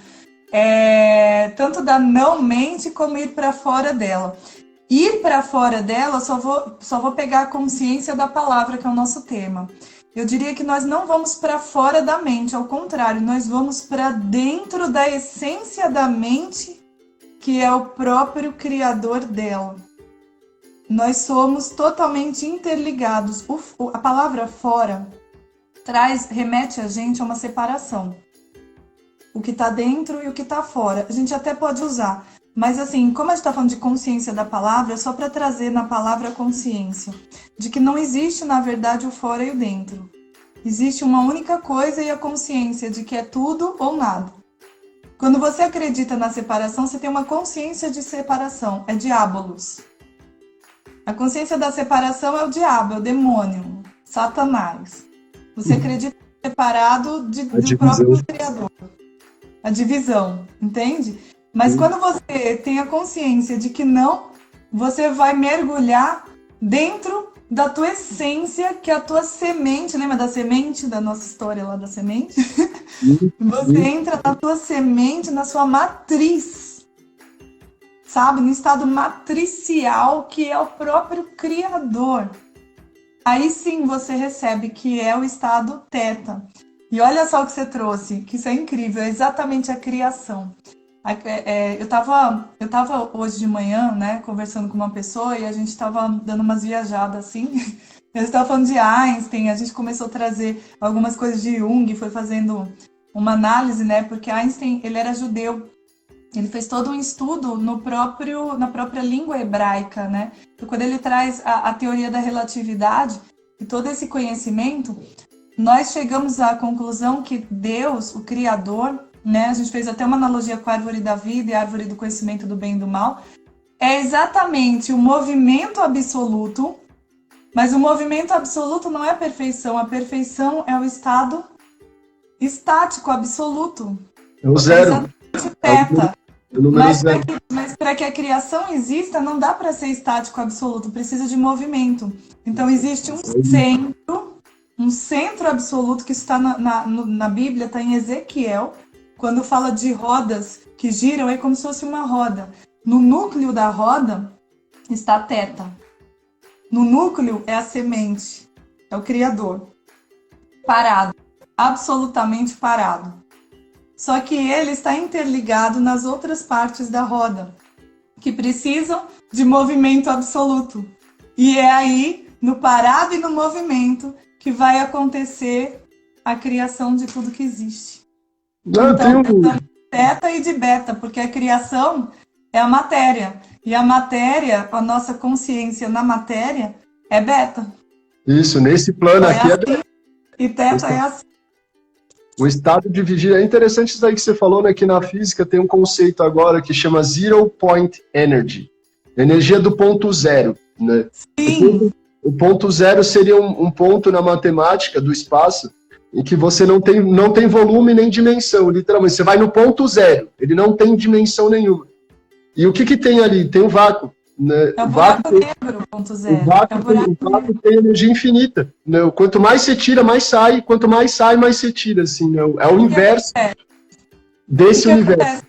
Tanto da não mente como ir para fora dela. Ir para fora dela, só vou pegar a consciência da palavra, que é o nosso tema. Eu diria que nós não vamos para fora da mente, ao contrário, nós vamos para dentro da essência da mente, que é o próprio criador dela. Nós somos totalmente interligados. A palavra fora remete a gente a uma separação. O que está dentro e o que está fora. A gente até pode usar. Mas assim, como a gente está falando de consciência da palavra, só para trazer na palavra consciência. De que não existe, na verdade, o fora e o dentro. Existe uma única coisa e a consciência de que é tudo ou nada. Quando você acredita na separação, você tem uma consciência de separação. É diabolos. A consciência da separação é o diabo, é o demônio, Satanás. Você acredita separado A do divisão. próprio Criador. A divisão, entende? Mas quando você tem a consciência de que não, você vai mergulhar dentro da tua essência, que é a tua semente. Lembra da semente, da nossa história lá da semente? Você entra na tua semente, na sua matriz, sabe? No estado matricial, que é o próprio Criador. Aí sim você recebe, que é o estado teta. E olha só o que você trouxe, que isso é incrível, é exatamente a criação. Eu tava hoje de manhã, né, conversando com uma pessoa e a gente tava dando umas viajadas assim. Eu estava falando de Einstein, a gente começou a trazer algumas coisas de Jung, foi fazendo uma análise, né, porque Einstein, ele era judeu. Ele fez todo um estudo na própria língua hebraica, né? Então, quando ele traz a teoria da relatividade e todo esse conhecimento, nós chegamos à conclusão que Deus, o Criador, né? A gente fez até uma analogia com a árvore da vida e a árvore do conhecimento do bem e do mal, é exatamente o movimento absoluto, mas o movimento absoluto não é a perfeição é o estado estático absoluto. É o zero. Teta. É o número zero. Mas para que a criação exista, não dá para ser estático absoluto, precisa de movimento. Então existe um centro absoluto que está na Bíblia, está em Ezequiel, quando fala de rodas que giram, é como se fosse uma roda. No núcleo da roda está a teta. No núcleo é a semente, é o Criador. Parado, absolutamente parado. Só que ele está interligado nas outras partes da roda, que precisam de movimento absoluto. E é aí, no parado e no movimento, que vai acontecer a criação de tudo que existe. Então, de teta e de beta, porque a criação é a matéria. E a matéria, a nossa consciência na matéria, é beta. Isso, nesse plano aqui é beta. E teta é assim. O estado de vigília, é interessante isso daí que você falou, né, que na física tem um conceito agora que chama Zero Point Energy, energia do ponto zero, né? Sim. O ponto zero seria um ponto na matemática do espaço em que você não tem volume nem dimensão, literalmente, você vai no ponto zero, ele não tem dimensão nenhuma. E o que tem ali? Tem o vácuo. Né? É o buraco negro, ponto zero. O vácuo tem energia infinita. Né? Quanto mais você tira, mais sai. Quanto mais sai, mais você tira. Assim, né? É o inverso desse universo.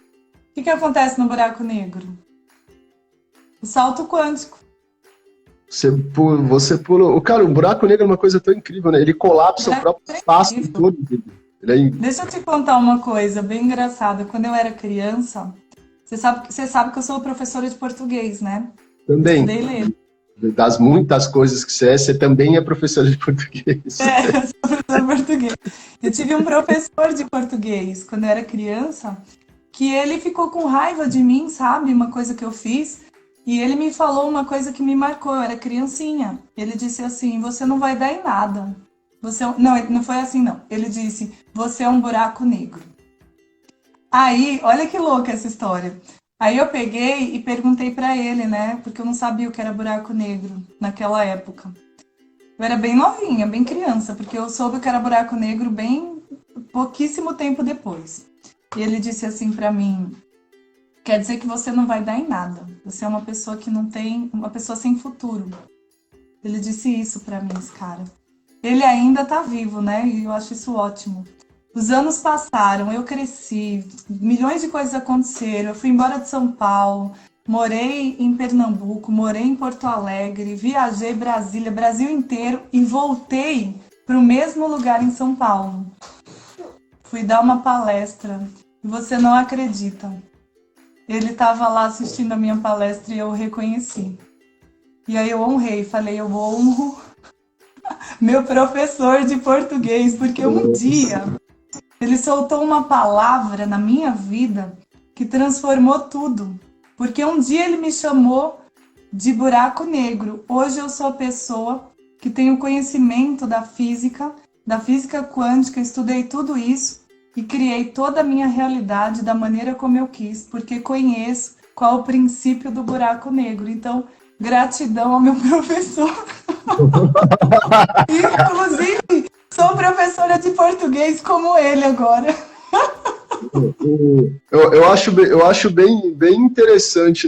O que acontece no buraco negro? O salto quântico. Você pula... Cara, o buraco negro é uma coisa tão incrível, né? Ele colapsa o próprio espaço todo. Deixa eu te contar uma coisa bem engraçada. Quando eu era criança... Você sabe que eu sou professora de português, né? Também. Estudei ler. Das muitas coisas que você também é professora de português. Eu sou professora de português. Eu tive um professor de português quando eu era criança, que ele ficou com raiva de mim, sabe? Uma coisa que eu fiz. E ele me falou uma coisa que me marcou. Eu era criancinha. Ele disse assim, você não vai dar em nada. Não foi assim, não. Ele disse, você é um buraco negro. Aí, olha que louca essa história. Aí eu peguei e perguntei pra ele, né? Porque eu não sabia o que era buraco negro naquela época. Eu era bem novinha, bem criança, porque eu soube o que era buraco negro bem pouquíssimo tempo depois. E ele disse assim pra mim, quer dizer que você não vai dar em nada. Você é uma pessoa que não tem, uma pessoa sem futuro. Ele disse isso pra mim, esse cara. Ele ainda tá vivo, né? E eu acho isso ótimo. Os anos passaram, eu cresci, milhões de coisas aconteceram, eu fui embora de São Paulo, morei em Pernambuco, morei em Porto Alegre, viajei Brasília, Brasil inteiro e voltei para o mesmo lugar em São Paulo. Fui dar uma palestra e você não acredita. Ele estava lá assistindo a minha palestra e eu o reconheci. E aí eu honrei, falei, eu honro meu professor de português, porque um dia... Ele soltou uma palavra na minha vida que transformou tudo. Porque um dia ele me chamou de buraco negro. Hoje eu sou a pessoa que tem o conhecimento da física quântica, estudei tudo isso e criei toda a minha realidade da maneira como eu quis, porque conheço qual é o princípio do buraco negro. Então, gratidão ao meu professor. Inclusive, Sou professora de português como ele agora. Eu acho bem interessante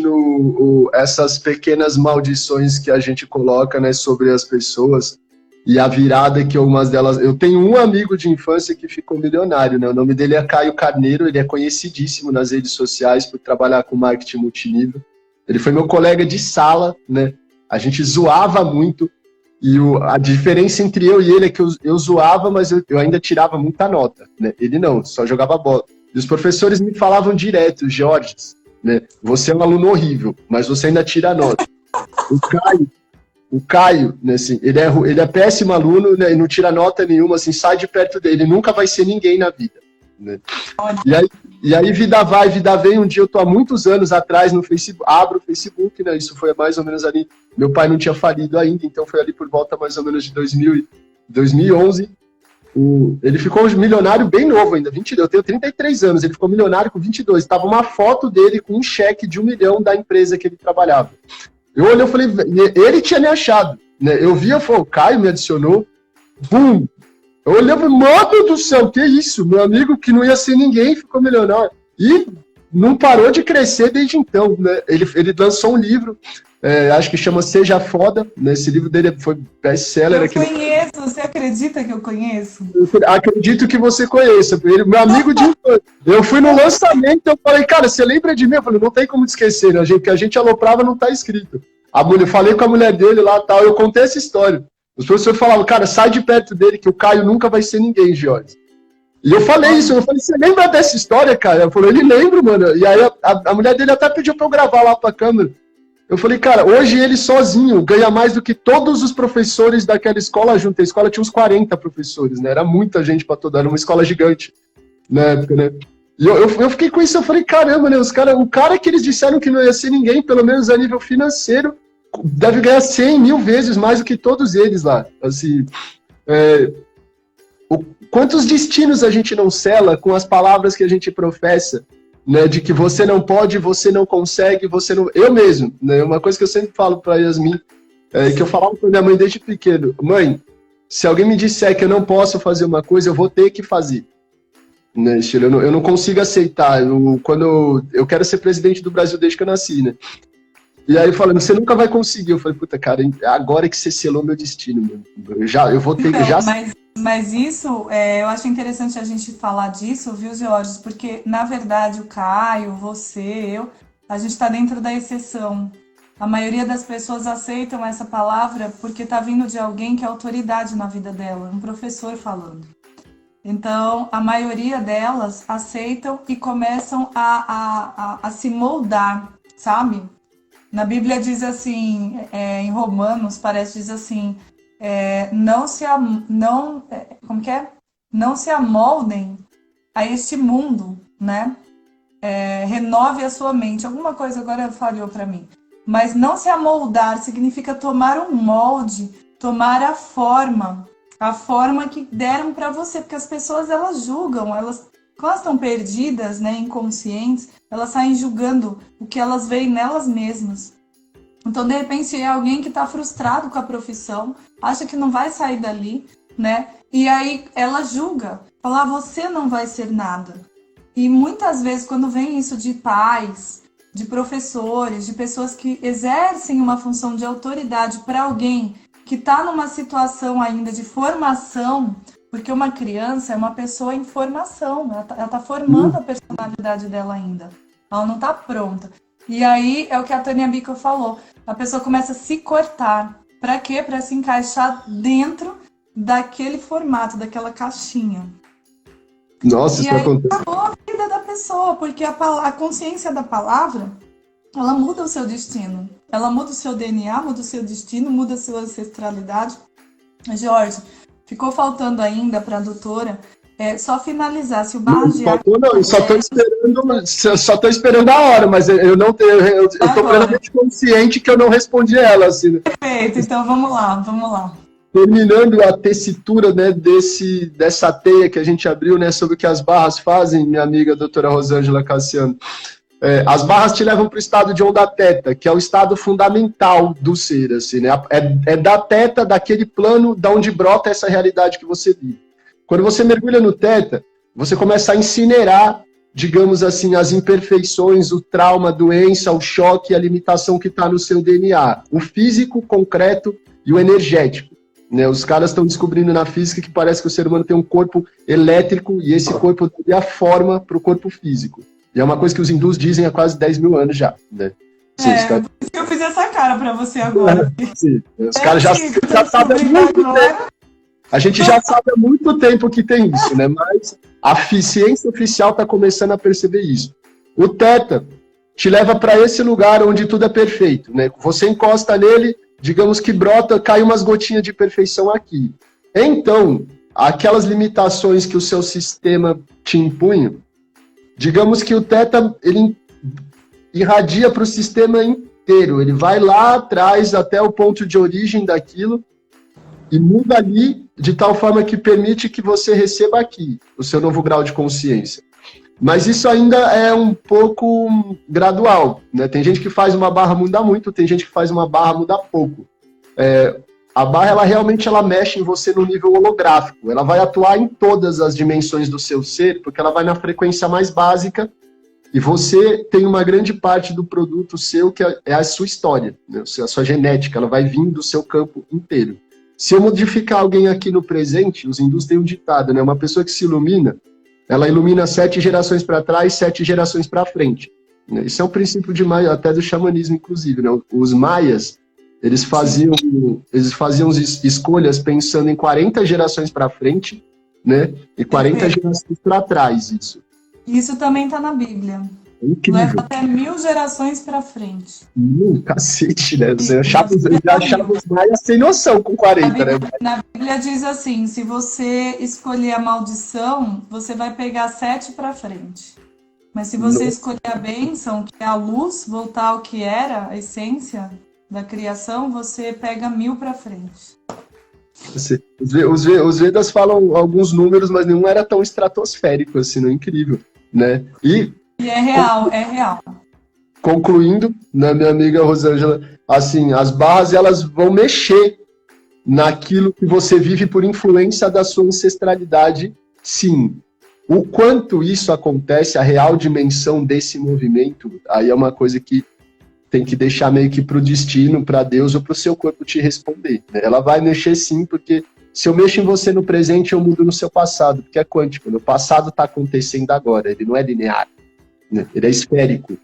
essas pequenas maldições que a gente coloca, né, sobre as pessoas e a virada que algumas delas... Eu tenho um amigo de infância que ficou milionário, né? O nome dele é Caio Carneiro, ele é conhecidíssimo nas redes sociais por trabalhar com marketing multinível. Ele foi meu colega de sala, né? A gente zoava muito. E a diferença entre eu e ele é que eu zoava, mas eu ainda tirava muita nota, né? Ele não, só jogava bola. E os professores me falavam direto, Jorge, né? Você é um aluno horrível, mas você ainda tira nota. O Caio, né, assim, ele é péssimo aluno, né, e não tira nota nenhuma, assim, sai de perto dele, ele nunca vai ser ninguém na vida, né? E aí vida vai, vida vem. Um dia eu tô há muitos anos atrás no Facebook, abro o Facebook, né? Isso foi mais ou menos ali, meu pai não tinha falido ainda, então foi ali por volta mais ou menos de 2011. Ele ficou milionário bem novo ainda, 22, eu tenho 33 anos, ele ficou milionário com 22. Tava uma foto dele com um cheque de 1 milhão da empresa que ele trabalhava. Eu olhei e falei, ele tinha me achado, né? Eu vi, eu falei, o Caio me adicionou, bum! Eu olhei e falei, mano do céu, que isso? Meu amigo que não ia ser ninguém ficou milionário. E não parou de crescer desde então, né? Ele lançou um livro, acho que chama Seja Foda, né? Esse livro dele foi best-seller. Eu conheço, você acredita que eu conheço? Eu acredito que você conheça. Ele, meu amigo de infância. Eu fui no lançamento, eu falei, cara, você lembra de mim? Eu falei, não tem como te esquecer, né? Porque a gente aloprava, não tá escrito. Falei com a mulher dele lá, tal, eu contei essa história. Os professores falavam, cara, sai de perto dele, que o Caio nunca vai ser ninguém, Jorge. E eu falei isso, eu falei, você lembra dessa história, cara? Eu falei, ele lembra, mano. E aí a mulher dele até pediu pra eu gravar lá pra câmera. Eu falei, cara, hoje ele sozinho ganha mais do que todos os professores daquela escola junto. A escola tinha uns 40 professores, né? Era muita gente pra toda, era uma escola gigante na época, né? E eu fiquei com isso, eu falei, caramba, né? O cara que eles disseram que não ia ser ninguém, pelo menos a nível financeiro, deve ganhar 100 mil vezes mais do que todos eles lá. Assim, quantos destinos a gente não sela com as palavras que a gente professa, né? De que você não pode, você não consegue, você não... Eu mesmo, né? Uma coisa que eu sempre falo para Yasmin, que eu falava para minha mãe desde pequeno, mãe, se alguém me disser que eu não posso fazer uma coisa, eu vou ter que fazer. Né? Eu não consigo aceitar. Quando eu quero ser presidente do Brasil desde que eu nasci, né? E aí falando, você nunca vai conseguir. Eu falei, puta, cara, agora que você selou meu destino, meu. Eu vou ter que já... Mas isso, eu acho interessante a gente falar disso, viu, Georges? Porque, na verdade, o Caio, você, eu, a gente está dentro da exceção. A maioria das pessoas aceitam essa palavra porque está vindo de alguém que é autoridade na vida dela, um professor falando. Então, a maioria delas aceitam e começam a se moldar, sabe? Na Bíblia diz assim, em Romanos, diz assim, não se amoldem a este mundo, né? Renove a sua mente. Alguma coisa agora falhou para mim. Mas não se amoldar significa tomar um molde, tomar a forma que deram para você, porque as pessoas elas julgam, elas estão perdidas, né, inconscientes, elas saem julgando o que elas veem nelas mesmas. Então, de repente, é alguém que está frustrado com a profissão, acha que não vai sair dali, né? E aí ela julga, fala, você não vai ser nada. E muitas vezes, quando vem isso de pais, de professores, de pessoas que exercem uma função de autoridade para alguém que está numa situação ainda de formação, porque uma criança é uma pessoa em formação, ela está formando a personalidade dela ainda, ela não está pronta. E aí é o que a Tânia Bico falou, a pessoa começa a se cortar. Para quê? Para se encaixar dentro daquele formato, daquela caixinha. Nossa, isso acontece. Acabou a vida da pessoa, porque a consciência da palavra, ela muda o seu destino. Ela muda o seu DNA, muda o seu destino, muda a sua ancestralidade. Jorge, ficou faltando ainda para a doutora só finalizar. Se o Barra de Ar... Não, eu só tô esperando a hora, mas eu não tenho. Eu tô plenamente consciente que eu não respondi ela. Assim, né? Perfeito, então vamos lá. Terminando a tessitura, né, dessa teia que a gente abriu, né, sobre o que as barras fazem, minha amiga doutora Rosângela Cassiano. As barras te levam para o estado de onda teta, que é o estado fundamental do ser, assim, né? É da teta, daquele plano da onde brota essa realidade que você vive. Quando você mergulha no teta, você começa a incinerar, digamos assim, as imperfeições, o trauma, a doença, o choque, a limitação que está no seu DNA. O físico, concreto e o energético. Né? Os caras estão descobrindo na física que parece que o ser humano tem um corpo elétrico e esse corpo dá a forma para o corpo físico. E é uma coisa que os hindus dizem há quase 10 mil anos já. Né? Sim, por isso que eu fiz essa cara para você agora. Sim. Os caras já sabem muito tempo. A gente já sabe há muito tempo que tem isso, né? Mas a ciência oficial está começando a perceber isso. O Theta te leva para esse lugar onde tudo é perfeito, né? Você encosta nele, digamos que brota, cai umas gotinhas de perfeição aqui. Então, aquelas limitações que o seu sistema te impunha, digamos que o Theta, ele irradia para o sistema inteiro. Ele vai lá atrás até o ponto de origem daquilo e muda ali de tal forma que permite que você receba aqui o seu novo grau de consciência. Mas isso ainda é um pouco gradual, né? Tem gente que faz uma barra mudar muito, tem gente que faz uma barra mudar pouco. A barra, ela realmente mexe em você no nível holográfico. Ela vai atuar em todas as dimensões do seu ser, porque ela vai na frequência mais básica e você tem uma grande parte do produto seu que é a sua história, né? A sua genética, ela vai vir do seu campo inteiro. Se eu modificar alguém aqui no presente, os hindus têm um ditado, né? Uma pessoa que se ilumina, ela ilumina 7 gerações para trás, 7 gerações para frente. Isso é um princípio de Maia, até do xamanismo, inclusive. Né? Os maias, eles faziam escolhas pensando em 40 gerações para frente, né? E 40 gerações para trás, isso. Isso também está na Bíblia. É incrível. Leva até 1000 gerações para frente. Cacete, né? Você já achava os maias sem noção com 40, né? Na Bíblia diz assim, se você escolher a maldição, você vai pegar 7 para frente. Mas se você escolher a bênção, que é a luz, voltar ao que era, a essência da criação, você pega 1000 para frente. Os Vedas falam alguns números, mas nenhum era tão estratosférico assim, não é incrível, né? E é real, é real. Concluindo, né, minha amiga Rosângela, assim, as barras, elas vão mexer naquilo que você vive por influência da sua ancestralidade, sim. O quanto isso acontece, a real dimensão desse movimento, aí é uma coisa que tem que deixar meio que para o destino, para Deus ou para o seu corpo te responder. Né? Ela vai mexer sim, porque se eu mexo em você no presente, eu mudo no seu passado, porque é quântico. O passado está acontecendo agora, ele não é linear. Né? Ele é esférico.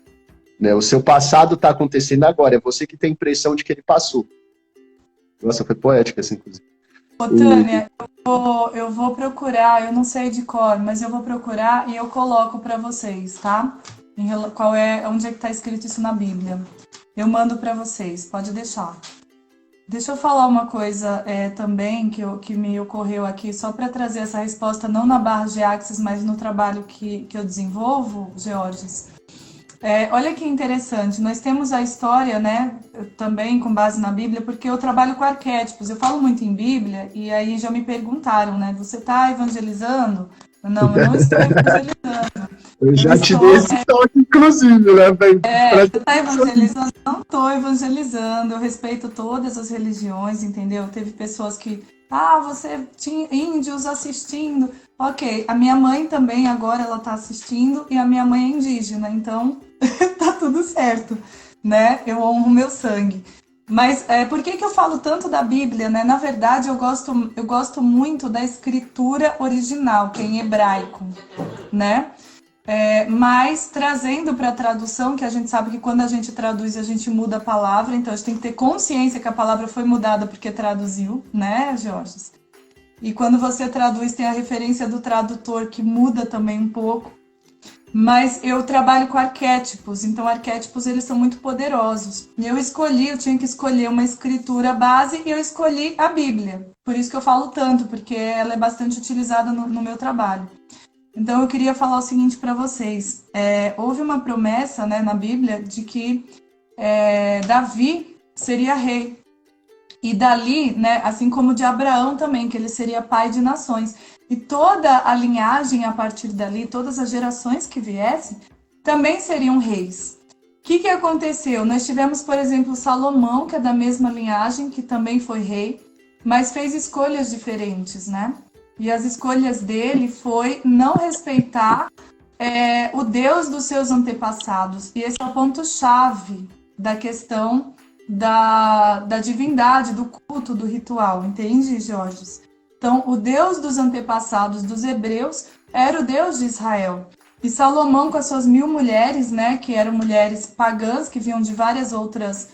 Né? O seu passado está acontecendo agora, é você que tem a impressão de que ele passou. Nossa, foi poética essa, inclusive. Ô, Tânia, eu vou procurar, eu não sei de cor, mas eu vou procurar e eu coloco para vocês, tá? Onde é que está escrito isso na Bíblia? Eu mando para vocês, pode deixar. Deixa eu falar uma coisa também que me ocorreu aqui, só para trazer essa resposta, não na barra de Axis, mas no trabalho que eu desenvolvo, Georges. Olha que interessante, nós temos a história, né, também com base na Bíblia, porque eu trabalho com arquétipos, eu falo muito em Bíblia, e aí já me perguntaram, né, você está evangelizando? Não, eu não estou evangelizando. Eu já te dei esse toque, inclusive, né? Você está evangelizando? Não estou evangelizando, eu respeito todas as religiões, entendeu? Teve pessoas que, você tinha índios assistindo. Ok, a minha mãe também agora ela está assistindo e a minha mãe é indígena, então tá tudo certo, né? Eu honro meu sangue. Mas por que eu falo tanto da Bíblia, né? Na verdade, eu gosto muito da escritura original, que é em hebraico, né? Mas trazendo para a tradução, que a gente sabe que quando a gente traduz, a gente muda a palavra, então a gente tem que ter consciência que a palavra foi mudada porque traduziu, né, Jorge? E quando você traduz, tem a referência do tradutor que muda também um pouco. Mas eu trabalho com arquétipos, então arquétipos eles são muito poderosos. E eu tinha que escolher uma escritura base e eu escolhi a Bíblia. Por isso que eu falo tanto, porque ela é bastante utilizada no meu trabalho. Então eu queria falar o seguinte para vocês. Houve uma promessa, né, na Bíblia de que Davi seria rei. E dali, né, assim como de Abraão também, que ele seria pai de nações. E toda a linhagem a partir dali, todas as gerações que viessem, também seriam reis. O que aconteceu? Nós tivemos, por exemplo, Salomão, que é da mesma linhagem, que também foi rei, mas fez escolhas diferentes, né? E as escolhas dele foi não respeitar o Deus dos seus antepassados. E esse é o ponto-chave da questão da divindade, do culto, do ritual. Entende, Jorge? Então, o Deus dos antepassados dos hebreus era o Deus de Israel. E Salomão, com as suas 1000 mulheres, né, que eram mulheres pagãs, que vinham de várias outras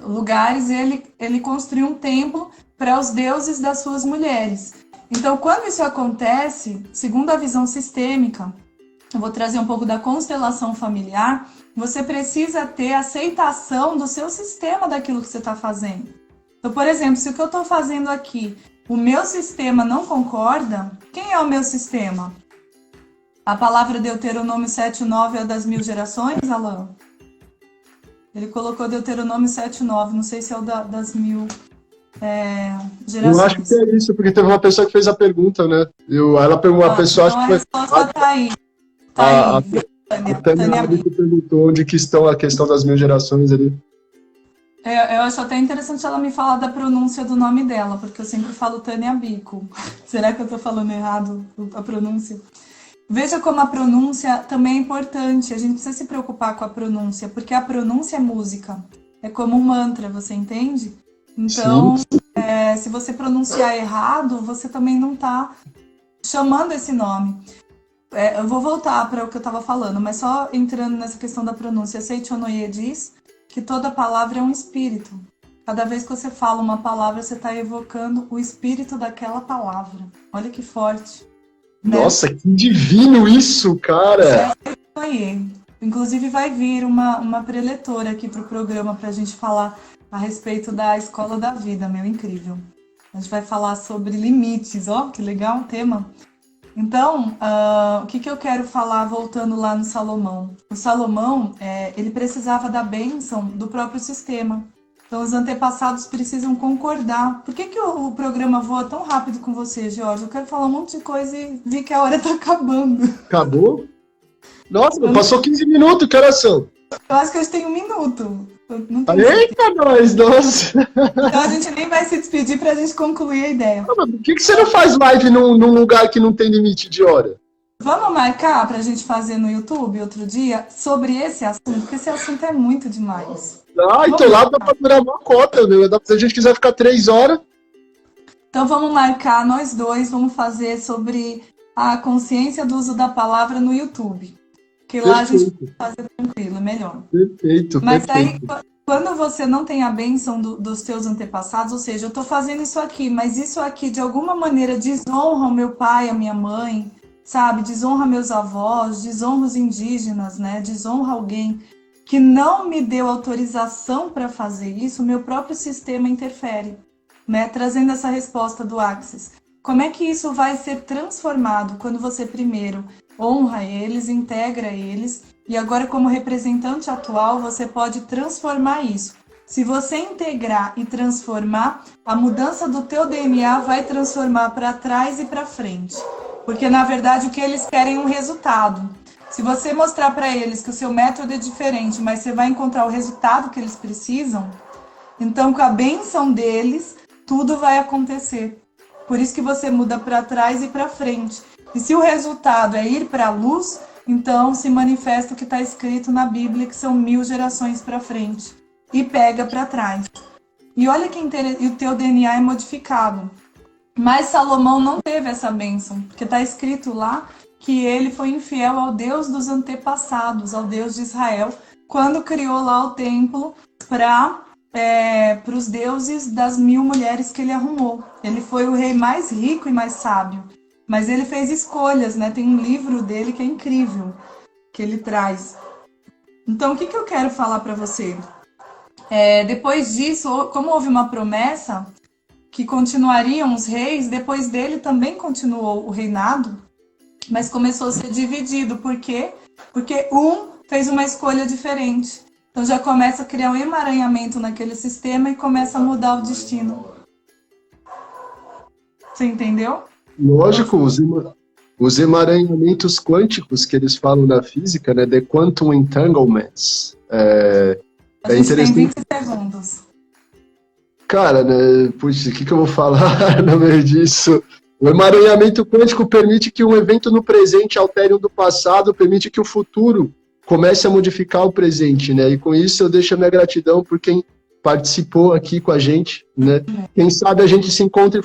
lugares, ele construiu um templo para os deuses das suas mulheres. Então, quando isso acontece, segundo a visão sistêmica, eu vou trazer um pouco da constelação familiar, você precisa ter aceitação do seu sistema daquilo que você está fazendo. Então, por exemplo, se o que eu estou fazendo aqui, o meu sistema não concorda, quem é o meu sistema? A palavra Deuteronômio 7:9 é das 1000 gerações, Alan? Ele colocou Deuteronômio 7:9, não sei se é o das 1000 gerações. Eu acho que é isso, porque teve uma pessoa que fez a pergunta, né? Ela perguntou, a pessoa... Então a resposta tá aí. A Tânia perguntou onde que estão a questão das 1000 gerações ali. Eu acho até interessante ela me falar da pronúncia do nome dela, porque eu sempre falo Tânia Bico. Será que eu tô falando errado a pronúncia? Veja como a pronúncia também é importante. A gente precisa se preocupar com a pronúncia, porque a pronúncia é música. É como um mantra, você entende? Então, se você pronunciar errado, você também não está chamando esse nome. Eu vou voltar para o que eu estava falando, mas só entrando nessa questão da pronúncia. Seichonoye diz que toda palavra é um espírito. Cada vez que você fala uma palavra, você está evocando o espírito daquela palavra. Olha que forte. Nossa, que divino isso, cara! Inclusive vai vir uma preletora aqui para o programa para a gente falar a respeito da escola da vida, meu, incrível. A gente vai falar sobre limites, ó, que legal o tema. Então, o que eu quero falar voltando lá no Salomão? O Salomão, ele precisava da bênção do próprio sistema. Então, os antepassados precisam concordar. Por que o programa voa tão rápido com você, Jorge? Eu quero falar um monte de coisa e vi que a hora tá acabando. Acabou? Nossa, passou 15 minutos, que horas são? Eu acho que a gente tem 1 minuto. Eita, nós, nossa! Então a gente nem vai se despedir pra gente concluir a ideia. Por que você não faz live num lugar que não tem limite de hora? Vamos marcar pra gente fazer no YouTube outro dia sobre esse assunto, porque esse assunto é muito demais. Então lá dá pra durar uma cota, meu. Se a gente quiser ficar 3 horas. Então vamos marcar, nós dois, vamos fazer sobre a consciência do uso da palavra no YouTube. Que lá a gente pode fazer tranquilo, é melhor. Perfeito. Mas aí, quando você não tem a bênção dos seus antepassados, ou seja, eu estou fazendo isso aqui, mas isso aqui de alguma maneira desonra o meu pai, a minha mãe, sabe? Desonra meus avós, desonra os indígenas, né? Desonra alguém que não me deu autorização para fazer isso, o meu próprio sistema interfere, né? Trazendo essa resposta do Axis. Como é que isso vai ser transformado quando você primeiro honra eles, integra eles, e agora como representante atual você pode transformar isso. Se você integrar e transformar, a mudança do teu DNA vai transformar para trás e para frente. Porque na verdade o que eles querem é um resultado. Se você mostrar para eles que o seu método é diferente, mas você vai encontrar o resultado que eles precisam, então com a bênção deles, tudo vai acontecer. Por isso que você muda para trás e para frente. E se o resultado é ir para a luz, então se manifesta o que está escrito na Bíblia, que são 1000 gerações para frente. E pega para trás. E olha que interessante, o teu DNA é modificado. Mas Salomão não teve essa bênção, porque está escrito lá que ele foi infiel ao Deus dos antepassados, ao Deus de Israel, quando criou lá o templo para os deuses das 1000 mulheres que ele arrumou. Ele foi o rei mais rico e mais sábio. Mas ele fez escolhas, né? Tem um livro dele que é incrível, que ele traz. Então, o que eu quero falar para você? Depois disso, como houve uma promessa que continuariam os reis, depois dele também continuou o reinado, mas começou a ser dividido. Por quê? Porque um fez uma escolha diferente. Então já começa a criar um emaranhamento naquele sistema e começa a mudar o destino. Você entendeu? Lógico, os emaranhamentos quânticos que eles falam na física, né? The Quantum Entanglements. A gente tem 20 segundos. Cara, né? Puxa, o que eu vou falar no meio disso? O emaranhamento quântico permite que um evento no presente altere o do passado, permite que o futuro comece a modificar o presente, né? E com isso eu deixo a minha gratidão por quem participou aqui com a gente, né? Quem sabe a gente se encontre